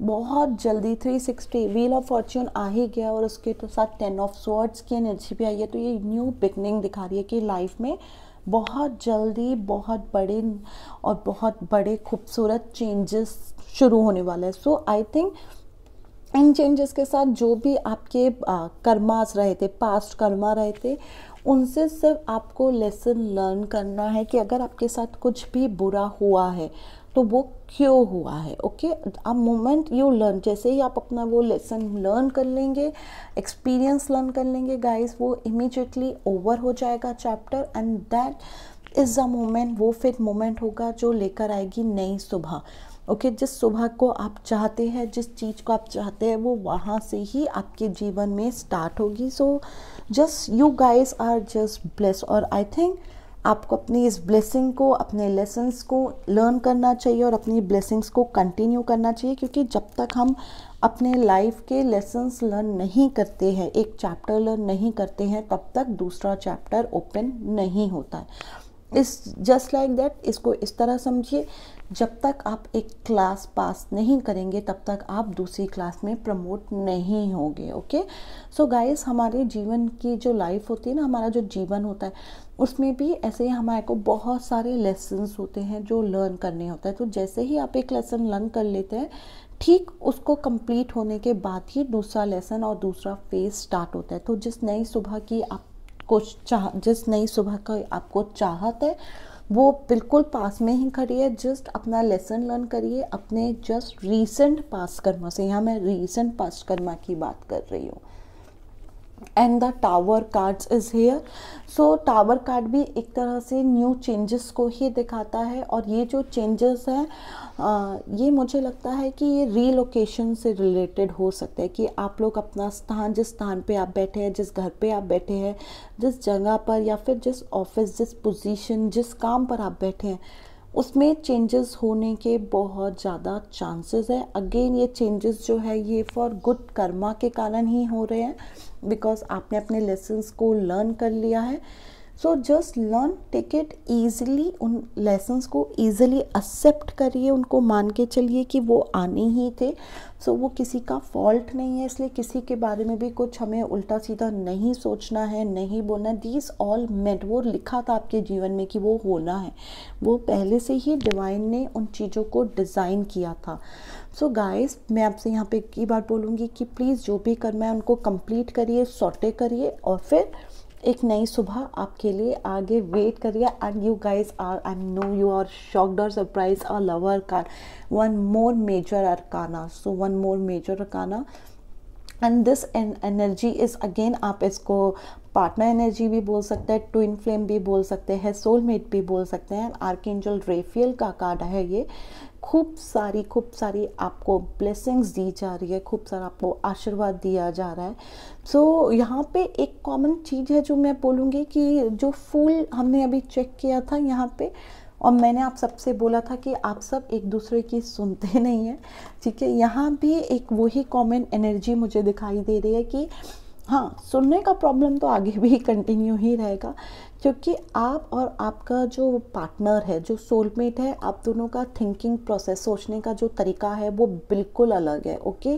बहुत जल्दी 360 व्हील ऑफ फॉर्च्यून आ ही गया और उसके तो साथ 10 ऑफ स्वॉर्ड्स की एनर्जी भी आई है. तो ये न्यू बिगनिंग दिखा रही है कि लाइफ में बहुत जल्दी बहुत बड़े खूबसूरत चेंजेस शुरू होने वाले हैं. So I think in changes के साथ जो भी आपके कर्मास रहे थे, पास्ट कर्मा रहे थे, उनसे सिर्फ आपको लेसन लर्न करना है कि अगर आपके साथ कुछ भी बुरा हुआ है तो वो क्यों हुआ है. ओके, अब मोमेंट यू लर्न, जैसे ही आप अपना वो लेसन लर्न कर लेंगे, एक्सपीरियंस लर्न कर लेंगे गाइस, वो इमीडिएटली ओवर हो जाएगा chapter. And that is the moment, वो फिर मोमेंट होगा जो लेकर आएगी नई सुबह. ओके, जिस सुबह को आप चाहते हैं, जिस चीज़ को आप चाहते हैं, वो वहाँ से ही आपके जीवन में स्टार्ट होगी. So just you guys are just blessed. और आई थिंक आपको अपनी इस ब्लेसिंग को, अपने लेसन्स को लर्न करना चाहिए और अपनी ब्लेसिंग्स को कंटिन्यू करना चाहिए. क्योंकि जब तक हम अपने लाइफ के लेसन्स लर्न नहीं करते हैं, एक चैप्टर लर्न नहीं करते हैं, तब तक दूसरा चैप्टर ओपन नहीं होता है. इस जस्ट लाइक दैट, इसको इस तरह समझिए, जब तक आप एक क्लास पास नहीं करेंगे तब तक आप दूसरी क्लास में प्रमोट नहीं होंगे. ओके, सो गाइस, हमारे जीवन की जो लाइफ होती है ना, हमारा जो जीवन होता है, उसमें भी ऐसे ही हमारे को बहुत सारे लेसन्स होते हैं जो लर्न करने होता है. तो जैसे ही आप एक लेसन लर्न कर लेते हैं, ठीक उसको कंप्लीट होने के बाद ही दूसरा लेसन और दूसरा फेज स्टार्ट होता है. तो जिस नई सुबह का आपको चाहत है, वो बिल्कुल पास में ही खड़ी है. जस्ट अपना लेसन लर्न करिए अपने जस्ट रीसेंट पास्ट कर्मा से. यहाँ मैं रीसेंट पास्ट कर्मा की बात कर रही हूँ. And the tower cards is here. So tower card भी एक तरह से न्यू चेंजेस को ही दिखाता है, और ये जो चेंजेस हैं ये मुझे लगता है कि ये रीलोकेशन से रिलेटेड हो सकता है, कि आप लोग अपना स्थान, जिस स्थान पे आप बैठे हैं, जिस घर पे आप बैठे हैं, जिस जगह पर, या फिर जिस ऑफिस, जिस पोजीशन, जिस काम पर आप बैठे हैं, उसमें चेंजेस होने के बहुत ज़्यादा चांसेस है। अगेन ये चेंजेस जो है ये फॉर गुड कर्मा के कारण ही हो रहे हैं, बिकॉज आपने अपने लेसन्स को लर्न कर लिया है। So just learn, take it easily, उन लेसन्स को ईजिली एक्सेप्ट करिए, उनको मान के चलिए कि वो आने ही थे। सो वो किसी का फॉल्ट नहीं है, इसलिए किसी के बारे में भी कुछ हमें उल्टा सीधा नहीं सोचना है, नहीं बोलना। दीज ऑल मेंट, वो लिखा था आपके जीवन में कि वो होना है, वो पहले से ही डिवाइन ने उन चीज़ों को डिज़ाइन किया था। सो गाइस, मैं आपसे यहाँ पे एक ही बात बोलूँगी कि प्लीज़ जो भी करना है उनको कंप्लीट करिए, सॉर्टे करिए, और फिर एक नई सुबह आपके लिए आगे वेट करिए। And you guys are, I know you are shocked और surprise, are lover card, one more major arcana. So one more major arcana, and this energy is again, आप इसको पार्टनर एनर्जी भी बोल सकते हैं, ट्विन फ्लेम भी बोल सकते हैं, सोलमेट भी बोल सकते हैं। आर्कएंजल रेफियल का कार्ड है ये। खूब सारी आपको ब्लेसिंग्स दी जा रही है, खूब सारा आपको आशीर्वाद दिया जा रहा है। सो यहाँ पे एक कॉमन चीज़ है जो मैं बोलूँगी, कि जो फूल हमने अभी चेक किया था यहाँ पे, और मैंने आप सबसे बोला था कि आप सब एक दूसरे की सुनते नहीं हैं, ठीक है। यहाँ भी एक वही कॉमन एनर्जी मुझे दिखाई दे रही है कि हाँ, सुनने का प्रॉब्लम तो आगे भी कंटिन्यू ही रहेगा, क्योंकि आप और आपका जो पार्टनर है, जो सोलमेट है, आप दोनों का थिंकिंग प्रोसेस, सोचने का जो तरीका है वो बिल्कुल अलग है। Okay,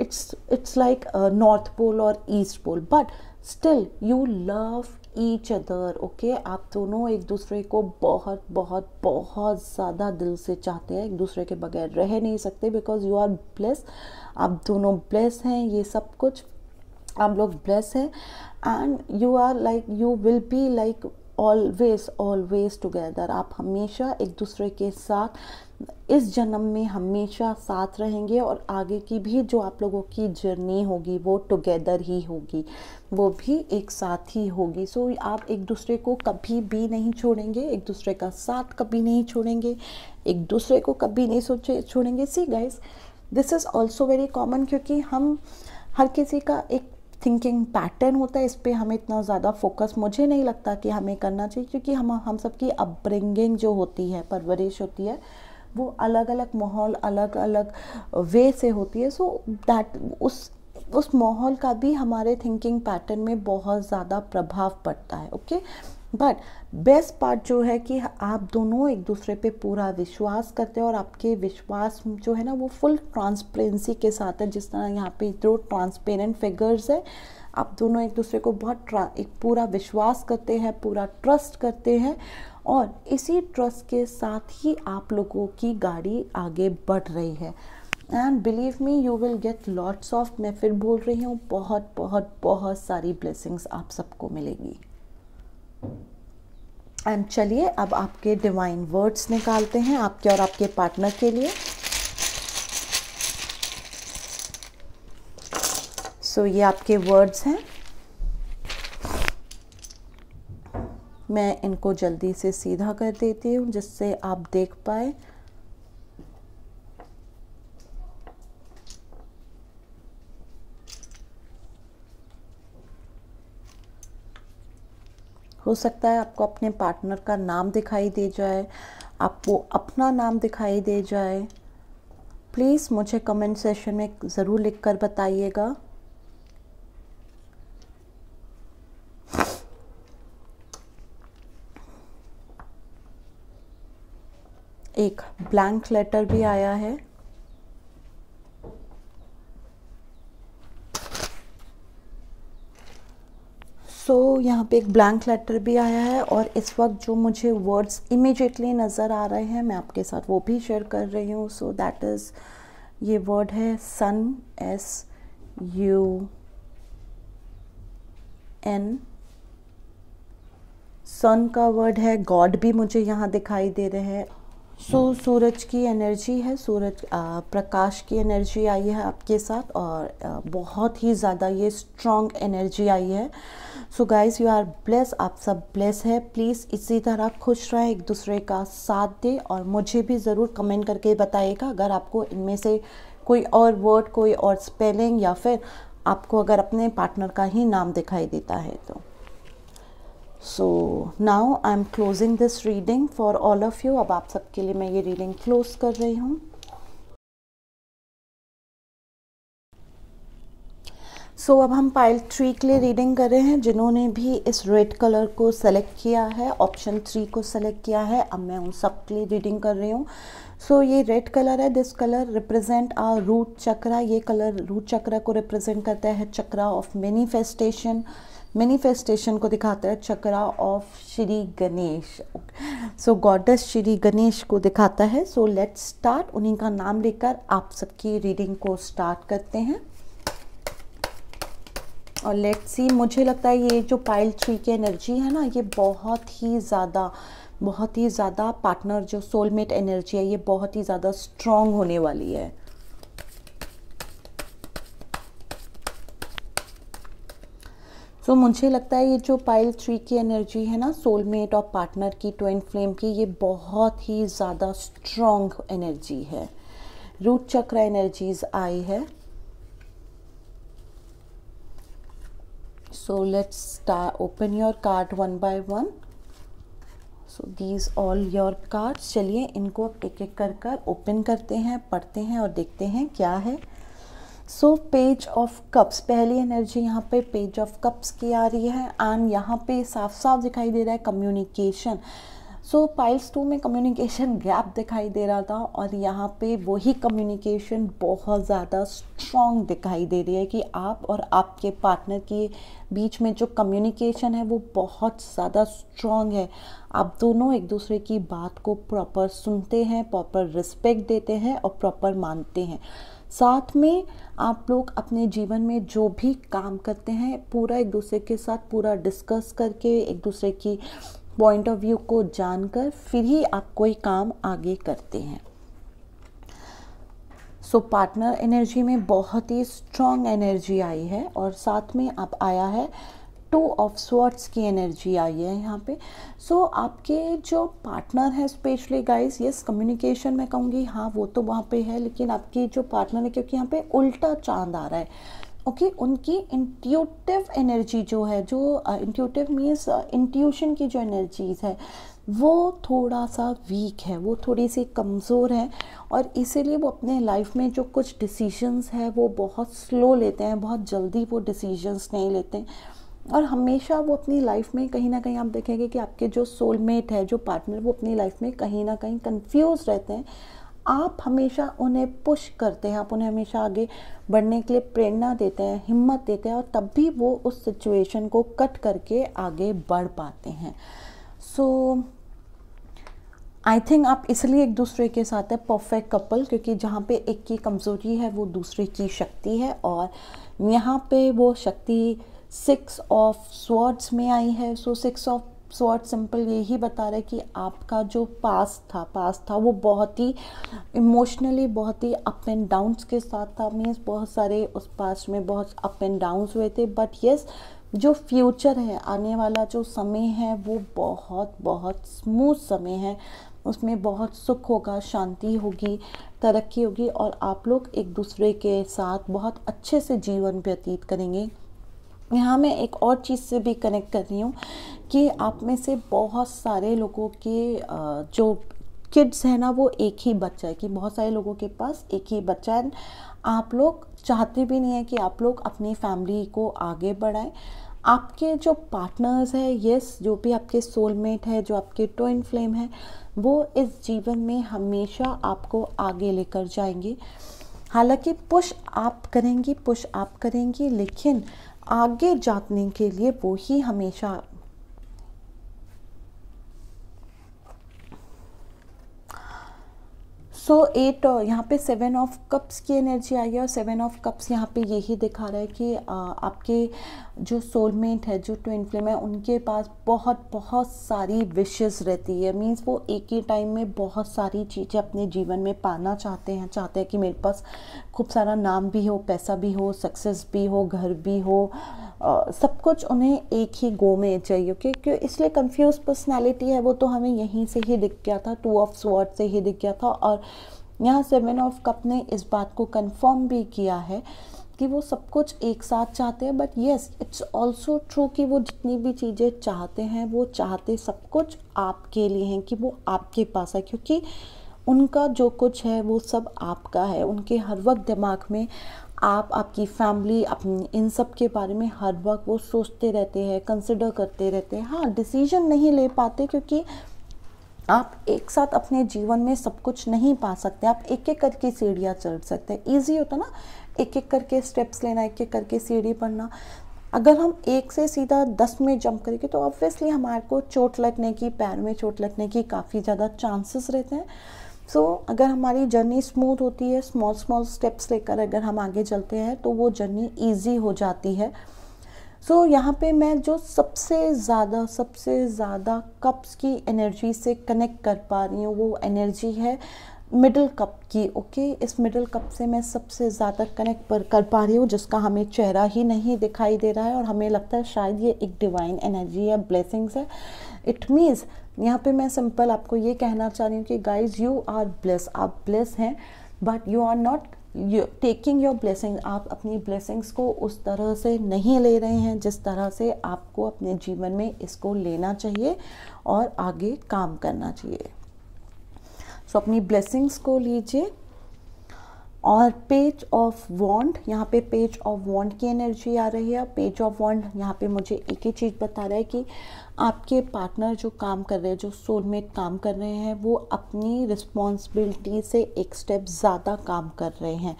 it's like north pole और east pole, but still you love each other. Okay, आप दोनों एक दूसरे को बहुत बहुत बहुत ज़्यादा दिल से चाहते हैं, एक दूसरे के बगैर रह नहीं सकते, बिकॉज यू आर ब्लेस, आप दोनों ब्लेस हैं। ये सब कुछ आप लोग ब्लेस हैं, and you are like, you will be like always together. आप हमेशा एक दूसरे के साथ इस जन्म में हमेशा साथ रहेंगे, और आगे की भी जो आप लोगों की जर्नी होगी वो टुगेदर ही होगी, वो भी एक साथ ही होगी। सो आप एक दूसरे को कभी भी नहीं छोड़ेंगे, एक दूसरे का साथ कभी नहीं छोड़ेंगे, एक दूसरे को कभी नहीं छोड़ेंगे। See guys, this is also very common, क्योंकि हम हर किसी का एक थिंकिंग पैटर्न होता है, इस पर हमें इतना ज़्यादा फोकस मुझे नहीं लगता कि हमें करना चाहिए, क्योंकि हम सबकी अपब्रिंगिंग जो होती है, परवरिश होती है, वो अलग अलग माहौल, अलग अलग वे से होती है। सो दैट उस माहौल का भी हमारे थिंकिंग पैटर्न में बहुत ज़्यादा प्रभाव पड़ता है। ओके, बट बेस्ट पार्ट जो है कि आप दोनों एक दूसरे पे पूरा विश्वास करते हैं, और आपके विश्वास जो है ना वो फुल ट्रांसपेरेंसी के साथ है। जिस तरह यहाँ पे दो ट्रांसपेरेंट फिगर्स है, आप दोनों एक दूसरे को बहुत एक पूरा विश्वास करते हैं, पूरा ट्रस्ट करते हैं, और इसी ट्रस्ट के साथ ही आप लोगों की गाड़ी आगे बढ़ रही है। And believe me, you will get lots of, मैं फिर बोल रही हूँ, बहुत बहुत बहुत सारी ब्लेसिंग्स आप सबको मिलेगी। एंड चलिए अब आपके डिवाइन वर्ड्स निकालते हैं आपके और आपके पार्टनर के लिए। सो ये आपके वर्ड्स हैं, मैं इनको जल्दी से सीधा कर देती हूँ जिससे आप देख पाए। हो सकता है आपको अपने पार्टनर का नाम दिखाई दे जाए, आपको अपना नाम दिखाई दे जाए। प्लीज़ मुझे कमेंट सेशन में ज़रूर लिखकर बताइएगा। एक ब्लैंक लेटर भी आया है। यहाँ पे एक ब्लैंक लेटर भी आया है, और इस वक्त जो मुझे वर्ड्स इमीडिएटली नज़र आ रहे हैं मैं आपके साथ वो भी शेयर कर रही हूँ। सो दैट इज़, ये वर्ड है सन, SUN। सन का वर्ड है गॉड, भी मुझे यहाँ दिखाई दे रहे हैं। सूरज की एनर्जी है, सूरज प्रकाश की एनर्जी आई है आपके साथ, और बहुत ही ज़्यादा ये स्ट्रॉन्ग एनर्जी आई है। So guys, you are bless, आप सब ब्लेस है। प्लीज़ इसी तरह खुश रहें, एक दूसरे का साथ दें, और मुझे भी ज़रूर कमेंट करके बताइएगा अगर आपको इनमें से कोई और वर्ड, कोई और स्पेलिंग, या फिर आपको अगर अपने पार्टनर का ही नाम दिखाई देता है तो। So now I am closing this reading for all of you. अब आप सबके लिए मैं ये रीडिंग क्लोज कर रही हूँ। सो अब हम पाइल 3 के लिए रीडिंग कर रहे हैं। जिन्होंने भी इस रेड कलर को सेलेक्ट किया है, ऑप्शन 3 को सेलेक्ट किया है, अब मैं उन सब के लिए रीडिंग कर रही हूँ। सो ये रेड कलर है, this colour represent our root chakra. ये कलर रूट चक्रा को रिप्रेजेंट करता है, चक्रा ऑफ मैनिफेस्टेशन। मैनिफेस्टेशन को दिखाता है chakra of Shri Ganesh. So goddess Shri Ganesh को दिखाता है। So let's start. उन्हीं का नाम लेकर आप सबकी रीडिंग को स्टार्ट करते हैं, और लेट्स सी। मुझे लगता है ये जो पाइल 3 की एनर्जी है ना, ये बहुत ही ज़्यादा पार्टनर जो सोलमेट एनर्जी है, ये बहुत ही ज़्यादा स्ट्रॉन्ग होने वाली है। सो मुझे लगता है ये जो पाइल 3 की एनर्जी है ना, सोलमेट और पार्टनर की, ट्विन फ्लेम की, ये बहुत ही ज़्यादा स्ट्रॉन्ग एनर्जी है। रूट चक्र एनर्जीज आई है। So let's start, open your card one by one. So these all your cards। चलिए इनको एक एक कर ओपन करते हैं, पढ़ते हैं और देखते हैं क्या है। सो पेज ऑफ कप्स, पहली एनर्जी यहाँ पे पेज ऑफ कप्स की आ रही है, एंड यहाँ पे साफ साफ दिखाई दे रहा है कम्युनिकेशन। सो पाइल्स 2 में कम्युनिकेशन गैप दिखाई दे रहा था, और यहाँ पे वही कम्युनिकेशन बहुत ज़्यादा स्ट्रॉन्ग दिखाई दे रही है कि आप और आपके पार्टनर के बीच में जो कम्युनिकेशन है वो बहुत ज़्यादा स्ट्रॉन्ग है। आप दोनों एक दूसरे की बात को प्रॉपर सुनते हैं, प्रॉपर रिस्पेक्ट देते हैं और प्रॉपर मानते हैं। साथ में आप लोग अपने जीवन में जो भी काम करते हैं पूरा एक दूसरे के साथ पूरा डिस्कस करके, एक दूसरे की पॉइंट ऑफ व्यू को जानकर फिर ही आप कोई काम आगे करते हैं। सो पार्टनर एनर्जी में बहुत ही स्ट्रॉन्ग एनर्जी आई है, और साथ में अब आया है 2 ऑफ स्वॉर्ड्स की एनर्जी आई है यहाँ पे। सो आपके जो पार्टनर है, स्पेशली गाइस, यस कम्युनिकेशन मैं कहूँगी हाँ वो तो वहाँ पे है, लेकिन आपकी जो पार्टनर है, क्योंकि यहाँ पे उल्टा चांद आ रहा है, ओके उनकी इंट्यूटिव एनर्जी जो है, जो इंट्यूटिव मीन्स इंट्यूशन की जो एनर्जीज है वो थोड़ा सा वीक है, वो थोड़ी सी कमज़ोर है, और इसीलिए वो अपने लाइफ में जो कुछ डिसीजंस है वो बहुत स्लो लेते हैं, बहुत जल्दी वो डिसीजंस नहीं लेते हैं, और हमेशा वो अपनी लाइफ में कहीं ना कहीं आप देखेंगे कि आपके जो सोलमेट है, जो पार्टनर, वो अपनी लाइफ में कहीं ना कहीं कंफ्यूज रहते हैं। आप हमेशा उन्हें पुश करते हैं, आप उन्हें हमेशा आगे बढ़ने के लिए प्रेरणा देते हैं, हिम्मत देते हैं, और तब भी वो उस सिचुएशन को कट करके आगे बढ़ पाते हैं। सो आई थिंक आप इसलिए एक दूसरे के साथ है परफेक्ट कपल, क्योंकि जहाँ पे एक की कमज़ोरी है वो दूसरे की शक्ति है, और यहाँ पे वो शक्ति 6 ऑफ स्वॉर्ड्स में आई है। सो 6 ऑफ स्वॉर्ड सिंपल यही बता रहा है कि आपका जो पास्ट था वो बहुत ही इमोशनली बहुत ही अप एंड डाउन्स के साथ था। मीन्स बहुत सारे उस पास्ट में बहुत अप एंड डाउन्स हुए थे, बट यस जो फ्यूचर है, आने वाला जो समय है वो बहुत स्मूथ समय है। उसमें बहुत सुख होगा, शांति होगी, तरक्की होगी, और आप लोग एक दूसरे के साथ बहुत अच्छे से जीवन व्यतीत करेंगे। यहाँ मैं एक और चीज़ से भी कनेक्ट कर रही हूँ कि आप में से बहुत सारे लोगों के जो किड्स है ना, वो एक ही बच्चा है, कि बहुत सारे लोगों के पास एक ही बच्चा है। आप लोग चाहते भी नहीं है कि आप लोग अपनी फैमिली को आगे बढ़ाएं। आपके जो पार्टनर्स है, यस जो भी आपके सोलमेट है, जो आपके ट्विन फ्लेम है, वो इस जीवन में हमेशा आपको आगे लेकर जाएंगे। हालांकि पुश आप करेंगी, लेकिन आगे जाने के लिए वो ही हमेशा सो 8 यहाँ पे 7 ऑफ कप्स की एनर्जी आई है, और 7 ऑफ कप्स यहाँ पे यही दिखा रहा है कि आपके जो सोलमेट है, जो ट्विन फ्लेम है, उनके पास बहुत बहुत सारी विशेस रहती है। मींस वो एक ही टाइम में बहुत सारी चीज़ें अपने जीवन में पाना चाहते हैं कि मेरे पास खूब सारा नाम भी हो, पैसा भी हो, सक्सेस भी हो, घर भी हो, सब कुछ उन्हें एक ही गो में चाहिए। क्योंकि इसलिए कंफ्यूज पर्सनालिटी है वो तो हमें यहीं से ही दिख गया था, 2 ऑफ स्वॉर्ड से ही दिख गया था। और यहाँ 7 ऑफ कप ने इस बात को कंफर्म भी किया है कि वो सब कुछ एक साथ चाहते हैं। But yes, it's also true कि वो जितनी भी चीज़ें चाहते हैं, वो चाहते सब कुछ आपके लिए हैं, कि वो आपके पास है, क्योंकि उनका जो कुछ है वो सब आपका है। उनके हर वक्त दिमाग में आप, आपकी फैमिली, अपनी इन सब के बारे में हर वक्त वो सोचते रहते हैं, कंसिडर करते रहते हैं। हाँ, डिसीजन नहीं ले पाते क्योंकि आप एक साथ अपने जीवन में सब कुछ नहीं पा सकते। आप एक एक करके सीढ़ियाँ चढ़ सकते हैं। ईजी होता ना एक एक करके स्टेप्स लेना, एक एक करके सीढ़ी पढ़ना। अगर हम एक से सीधा 10 में जंप करेंगे तो ऑब्वियसली हमारे को चोट लगने की, पैर में चोट लगने की काफ़ी ज़्यादा चांसेस रहते हैं। सो अगर हमारी जर्नी स्मूथ होती है, स्मॉल स्मॉल स्टेप्स लेकर अगर हम आगे चलते हैं तो वो जर्नी ईजी हो जाती है। सो यहाँ पे मैं जो सबसे ज़्यादा कप्स की एनर्जी से कनेक्ट कर पा रही हूँ वो एनर्जी है मिडिल कप की। ओके, इस मिडिल कप से मैं सबसे ज़्यादा कनेक्ट कर पा रही हूँ, जिसका हमें चेहरा ही नहीं दिखाई दे रहा है और हमें लगता है शायद ये एक डिवाइन एनर्जी है, ब्लेसिंग्स है। इट मीन्स यहाँ पे मैं सिंपल आपको ये कहना चाह रही हूँ कि गाइज यू आर ब्लेस, आप ब्लेस हैं, but you are not taking your blessing. आप अपनी ब्लेसिंग्स को उस तरह से नहीं ले रहे हैं जिस तरह से आपको अपने जीवन में इसको लेना चाहिए और आगे काम करना चाहिए। सो अपनी ब्लेसिंग्स को लीजिए। और पेज ऑफ वॉन्ड, यहाँ पे पेज ऑफ वॉन्ड की एनर्जी आ रही है। पेज ऑफ वॉन्ड यहाँ पे मुझे एक ही चीज़ बता रहा है कि आपके पार्टनर जो काम कर रहे हैं, जो सोलमेट काम कर रहे हैं, वो अपनी रिस्पॉन्सिबिलिटी से एक स्टेप ज़्यादा काम कर रहे हैं।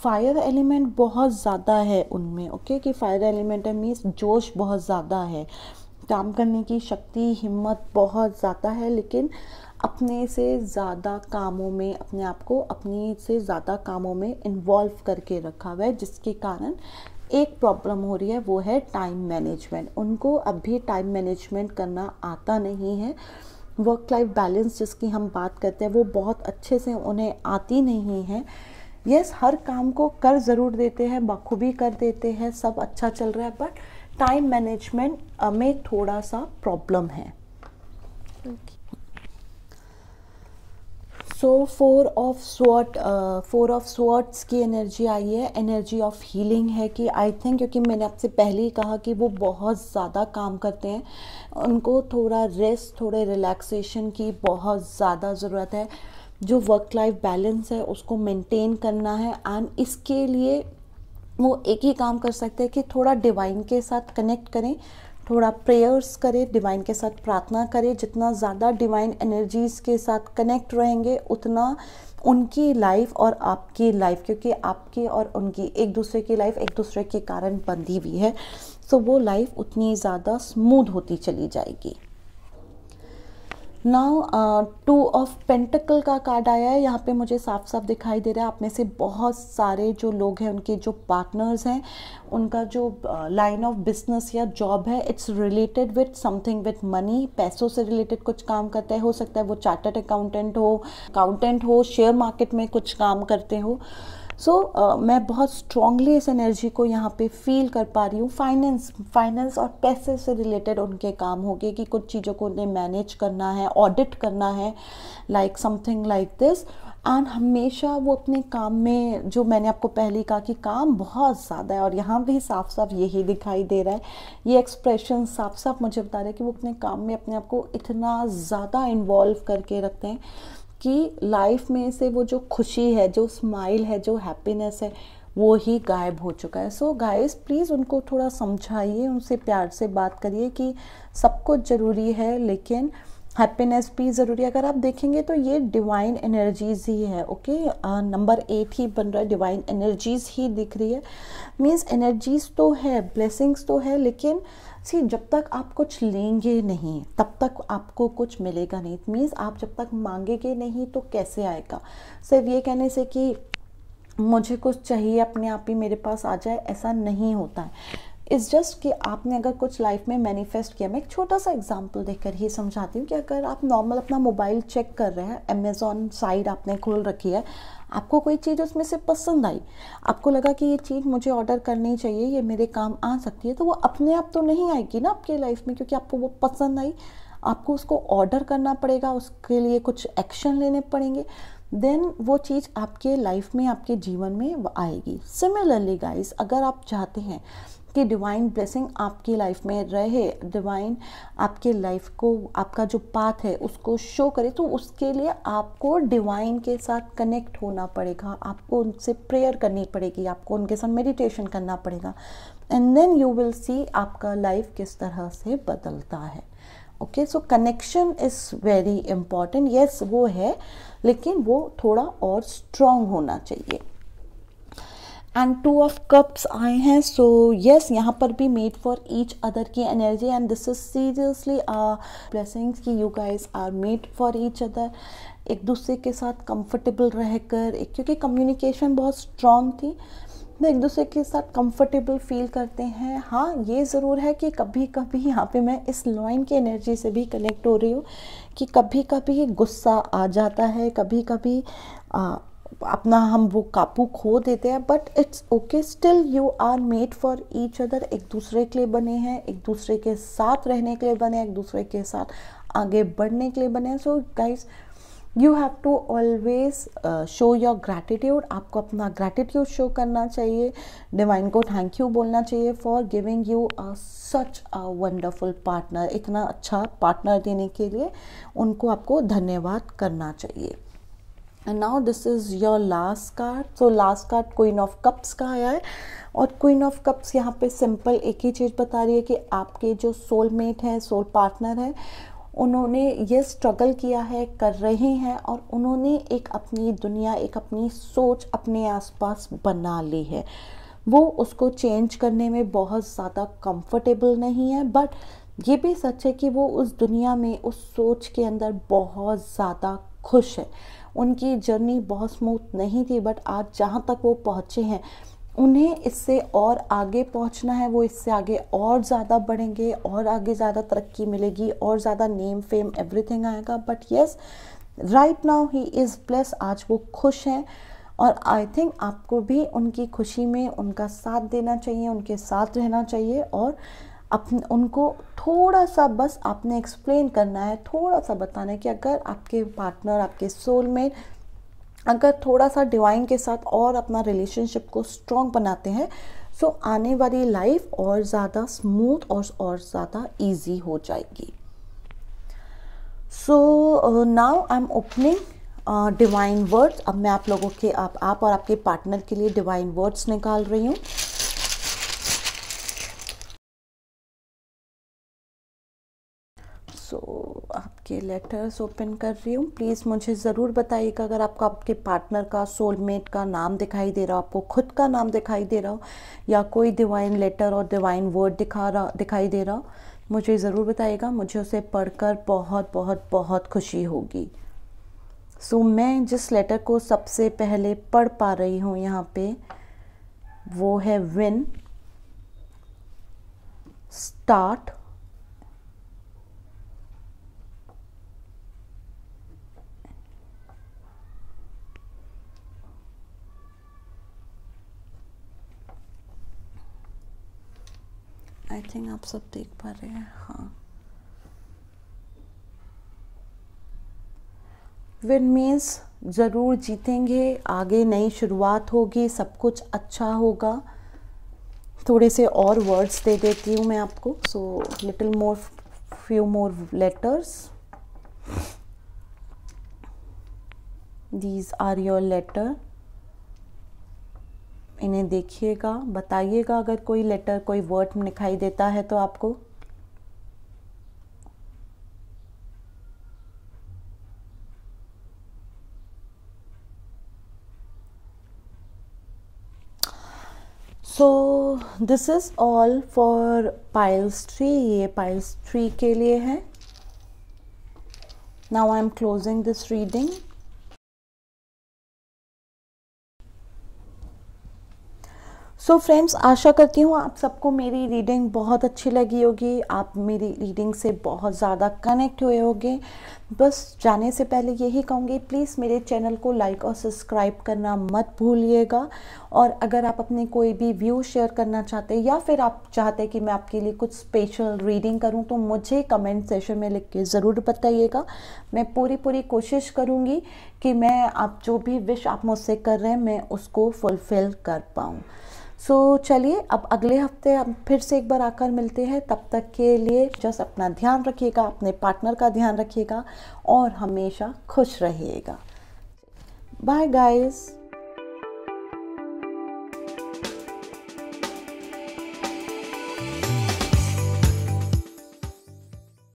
फायर एलिमेंट बहुत ज़्यादा है उनमें। ओके, कि फायर एलिमेंट है मीन्स जोश बहुत ज़्यादा है, काम करने की शक्ति, हिम्मत बहुत ज़्यादा है, लेकिन अपने से ज़्यादा कामों में, अपने आप को अपनी से ज़्यादा कामों में इन्वॉल्व करके रखा हुआ है, जिसके कारण एक प्रॉब्लम हो रही है, वो है टाइम मैनेजमेंट। उनको अभी टाइम मैनेजमेंट करना आता नहीं है। वर्क लाइफ बैलेंस जिसकी हम बात करते हैं वो बहुत अच्छे से उन्हें आती नहीं है। यस, हर काम को कर ज़रूर देते हैं, बखूबी कर देते हैं, सब अच्छा चल रहा है, बट टाइम मैनेजमेंट में थोड़ा सा प्रॉब्लम है। सो 4 ऑफ स्वॉर्ड्स की एनर्जी आई है, एनर्जी ऑफ हीलिंग है। कि आई थिंक, क्योंकि मैंने आपसे पहले ही कहा कि वो बहुत ज़्यादा काम करते हैं, उनको थोड़ा रेस्ट, थोड़े रिलैक्सेशन की बहुत ज़्यादा ज़रूरत है। जो वर्क लाइफ बैलेंस है उसको मेंटेन करना है, एंड इसके लिए वो एक ही काम कर सकते हैं कि थोड़ा डिवाइन के साथ कनेक्ट करें, थोड़ा प्रेयर्स करें, डिवाइन के साथ प्रार्थना करें। जितना ज़्यादा डिवाइन एनर्जीज़ के साथ कनेक्ट रहेंगे उतना उनकी लाइफ और आपकी लाइफ, क्योंकि आपकी और उनकी एक दूसरे की लाइफ एक दूसरे के कारण बंधी हुई है, सो वो लाइफ उतनी ज़्यादा स्मूथ होती चली जाएगी। नाउ 2 ऑफ पेंटिकल का कार्ड आया है। यहाँ पे मुझे साफ साफ दिखाई दे रहा है आप में से बहुत सारे जो लोग हैं, उनके जो पार्टनर्स हैं, उनका जो लाइन ऑफ बिजनेस या जॉब है, it's related with something with money, पैसों से रिलेटेड कुछ काम करता है। हो सकता है वो चार्टर्ड अकाउंटेंट हो, शेयर मार्केट में कुछ काम करते हो। सो मैं बहुत स्ट्रांगली इस एनर्जी को यहाँ पे फील कर पा रही हूँ। फाइनेंस और पैसे से रिलेटेड उनके काम हो गए कि कुछ चीज़ों को उन्हें मैनेज करना है, ऑडिट करना है, like something like this. And हमेशा वो अपने काम में, जो मैंने आपको पहले कहा कि काम बहुत ज़्यादा है, और यहाँ भी साफ साफ यही दिखाई दे रहा है। ये एक्सप्रेशन साफ साफ मुझे बता रहा है कि वो अपने काम में अपने आप को इतना ज़्यादा इन्वॉल्व करके रखते हैं कि लाइफ में से वो जो खुशी है, जो स्माइल है, जो हैप्पीनेस है, वो ही गायब हो चुका है। सो गाइस, प्लीज़ उनको थोड़ा समझाइए, उनसे प्यार से बात करिए कि सब कुछ ज़रूरी है, लेकिन हैप्पीनेस भी ज़रूरी है। अगर आप देखेंगे तो ये डिवाइन एनर्जीज ही है। ओके, नंबर 8 ही बन रहा है, डिवाइन एनर्जीज ही दिख रही है। मीन्स एनर्जीज तो है, ब्लेसिंग्स तो है, लेकिन सी जब तक आप कुछ लेंगे नहीं तब तक आपको कुछ मिलेगा नहीं। मीन्स आप जब तक मांगेंगे नहीं तो कैसे आएगा। सिर्फ ये कहने से कि मुझे कुछ चाहिए अपने आप ही मेरे पास आ जाए, ऐसा नहीं होता है। इट्स जस्ट कि आपने अगर कुछ लाइफ में मैनिफेस्ट किया। मैं एक छोटा सा एग्जांपल देकर ही समझाती हूँ कि अगर आप नॉर्मल अपना मोबाइल चेक कर रहे हैं, अमेज़ॉन साइट आपने खोल रखी है, आपको कोई चीज़ उसमें से पसंद आई, आपको लगा कि ये चीज़ मुझे ऑर्डर करनी चाहिए, ये मेरे काम आ सकती है, तो वो अपने आप तो नहीं आएगी ना आपके लाइफ में, क्योंकि आपको वो पसंद आई। आपको उसको ऑर्डर करना पड़ेगा, उसके लिए कुछ एक्शन लेने पड़ेंगे, देन वो चीज़ आपके लाइफ में, आपके जीवन में आएगी। सिमिलरली गाइस, अगर आप चाहते हैं कि डिवाइन ब्लेसिंग आपकी लाइफ में रहे, डिवाइन आपके लाइफ को, आपका जो पाथ है उसको शो करे, तो उसके लिए आपको डिवाइन के साथ कनेक्ट होना पड़ेगा, आपको उनसे प्रेयर करनी पड़ेगी, आपको उनके साथ मेडिटेशन करना पड़ेगा, and then you will see आपका लाइफ किस तरह से बदलता है। Okay, so connection is very important. Yes वो है, लेकिन वो थोड़ा और स्ट्रॉन्ग होना चाहिए। एंड 2 ऑफ कप्स आए हैं, सो यस यहाँ पर भी मेड फॉर ईच अदर की energy, and this is seriously blessings कि you guys are made for each other. एक दूसरे के साथ कंफर्टेबल रहकर, क्योंकि कम्युनिकेशन बहुत स्ट्रॉन्ग थी, तो एक दूसरे के साथ कंफर्टेबल फील करते हैं। हाँ ये ज़रूर है कि कभी कभी यहाँ पे मैं इस लॉइन की एनर्जी से भी कनेक्ट हो रही हूँ कि कभी कभी गुस्सा आ जाता है, कभी कभी अपना हम वो काबू खो देते हैं, but it's okay, still you are made for each other. एक दूसरे के लिए बने हैं, एक दूसरे के साथ रहने के लिए बने हैं, एक दूसरे के साथ आगे बढ़ने के लिए बने हैं। So guys you have to always show your gratitude. आपको अपना ग्रैटिट्यूड शो करना चाहिए, डिवाइन को थैंक यू बोलना चाहिए for giving you such a wonderful partner. इतना अच्छा पार्टनर देने के लिए उनको आपको धन्यवाद करना चाहिए। And now this is your last card. So last card queen of cups का आया है, और क्वीन ऑफ कप्स यहाँ पे सिंपल एक ही चीज़ बता रही है कि आपके जो सोलमेट है, सोल पार्टनर है, उन्होंने ये स्ट्रगल किया है, कर रहे हैं, और उन्होंने एक अपनी दुनिया, एक अपनी सोच अपने आसपास बना ली है। वो उसको चेंज करने में बहुत ज़्यादा कंफर्टेबल नहीं है, बट ये भी सच है कि वो उस दुनिया में, उस सोच के अंदर बहुत ज़्यादा खुश है। उनकी जर्नी बहुत स्मूथ नहीं थी, बट आज जहाँ तक वो पहुँचे हैं, उन्हें इससे और आगे पहुंचना है। वो इससे आगे और ज़्यादा बढ़ेंगे, और आगे ज़्यादा तरक्की मिलेगी, और ज़्यादा नेम फेम एवरीथिंग आएगा। But yes, right now he is bless. आज वो खुश हैं, और आई थिंक आपको भी उनकी खुशी में उनका साथ देना चाहिए, उनके साथ रहना चाहिए, और उनको थोड़ा सा बस आपने एक्सप्लेन करना है, थोड़ा सा बताना है कि अगर आपके पार्टनर, आपके सोलमेट अगर थोड़ा सा डिवाइन के साथ और अपना रिलेशनशिप को स्ट्रॉन्ग बनाते हैं, सो आने वाली लाइफ और ज़्यादा स्मूथ और ज़्यादा इजी हो जाएगी। So now I am opening divine words. अब मैं आप लोगों के, आप और आपके पार्टनर के लिए डिवाइन वर्ड्स निकाल रही हूँ। आपके लेटर्स ओपन कर रही हूँ। प्लीज़ मुझे ज़रूर बताइएगा अगर आपको आपके पार्टनर का, सोलमेट का नाम दिखाई दे रहा हो, आपको खुद का नाम दिखाई दे रहा हो, या कोई डिवाइन लेटर और डिवाइन वर्ड दिखाई दे रहा हो, मुझे ज़रूर बताइएगा। मुझे उसे पढ़कर बहुत बहुत बहुत खुशी होगी। सो मैं जिस लेटर को सबसे पहले पढ़ पा रही हूँ यहाँ पे, वो है विन, स्टार्ट, आई थिंक आप सब देख पा रहे हैं। हाँ, विन मीन्स ज़रूर जीतेंगे, आगे नई शुरुआत होगी, सब कुछ अच्छा होगा। थोड़े से और वर्ड्स दे देती हूँ मैं आपको। So little more, few more letters. These are your letter. इन्हें देखिएगा, बताइएगा अगर कोई लेटर, कोई वर्ड दिखाई देता है तो आपको। So this is all for piles 3, ये पाइल्स 3 के लिए है। Now I am closing this reading. So friends, आशा करती हूँ आप सबको मेरी रीडिंग बहुत अच्छी लगी होगी, आप मेरी रीडिंग से बहुत ज़्यादा कनेक्ट हुए होंगे। बस जाने से पहले यही कहूँगी, प्लीज़ मेरे चैनल को लाइक और सब्सक्राइब करना मत भूलिएगा। और अगर आप अपने कोई भी व्यू शेयर करना चाहते हैं या फिर आप चाहते हैं कि मैं आपके लिए कुछ स्पेशल रीडिंग करूं, तो मुझे कमेंट सेशन में लिख के ज़रूर बताइएगा। मैं पूरी कोशिश करूंगी कि मैं आप जो भी विश आप मुझसे कर रहे हैं मैं उसको फुलफ़िल कर पाऊँ। सो चलिए, अब अगले हफ्ते हम फिर से एक बार आकर मिलते हैं। तब तक के लिए जस्ट अपना ध्यान रखिएगा, अपने पार्टनर का ध्यान रखिएगा और हमेशा खुश रहिएगा। Bye guys.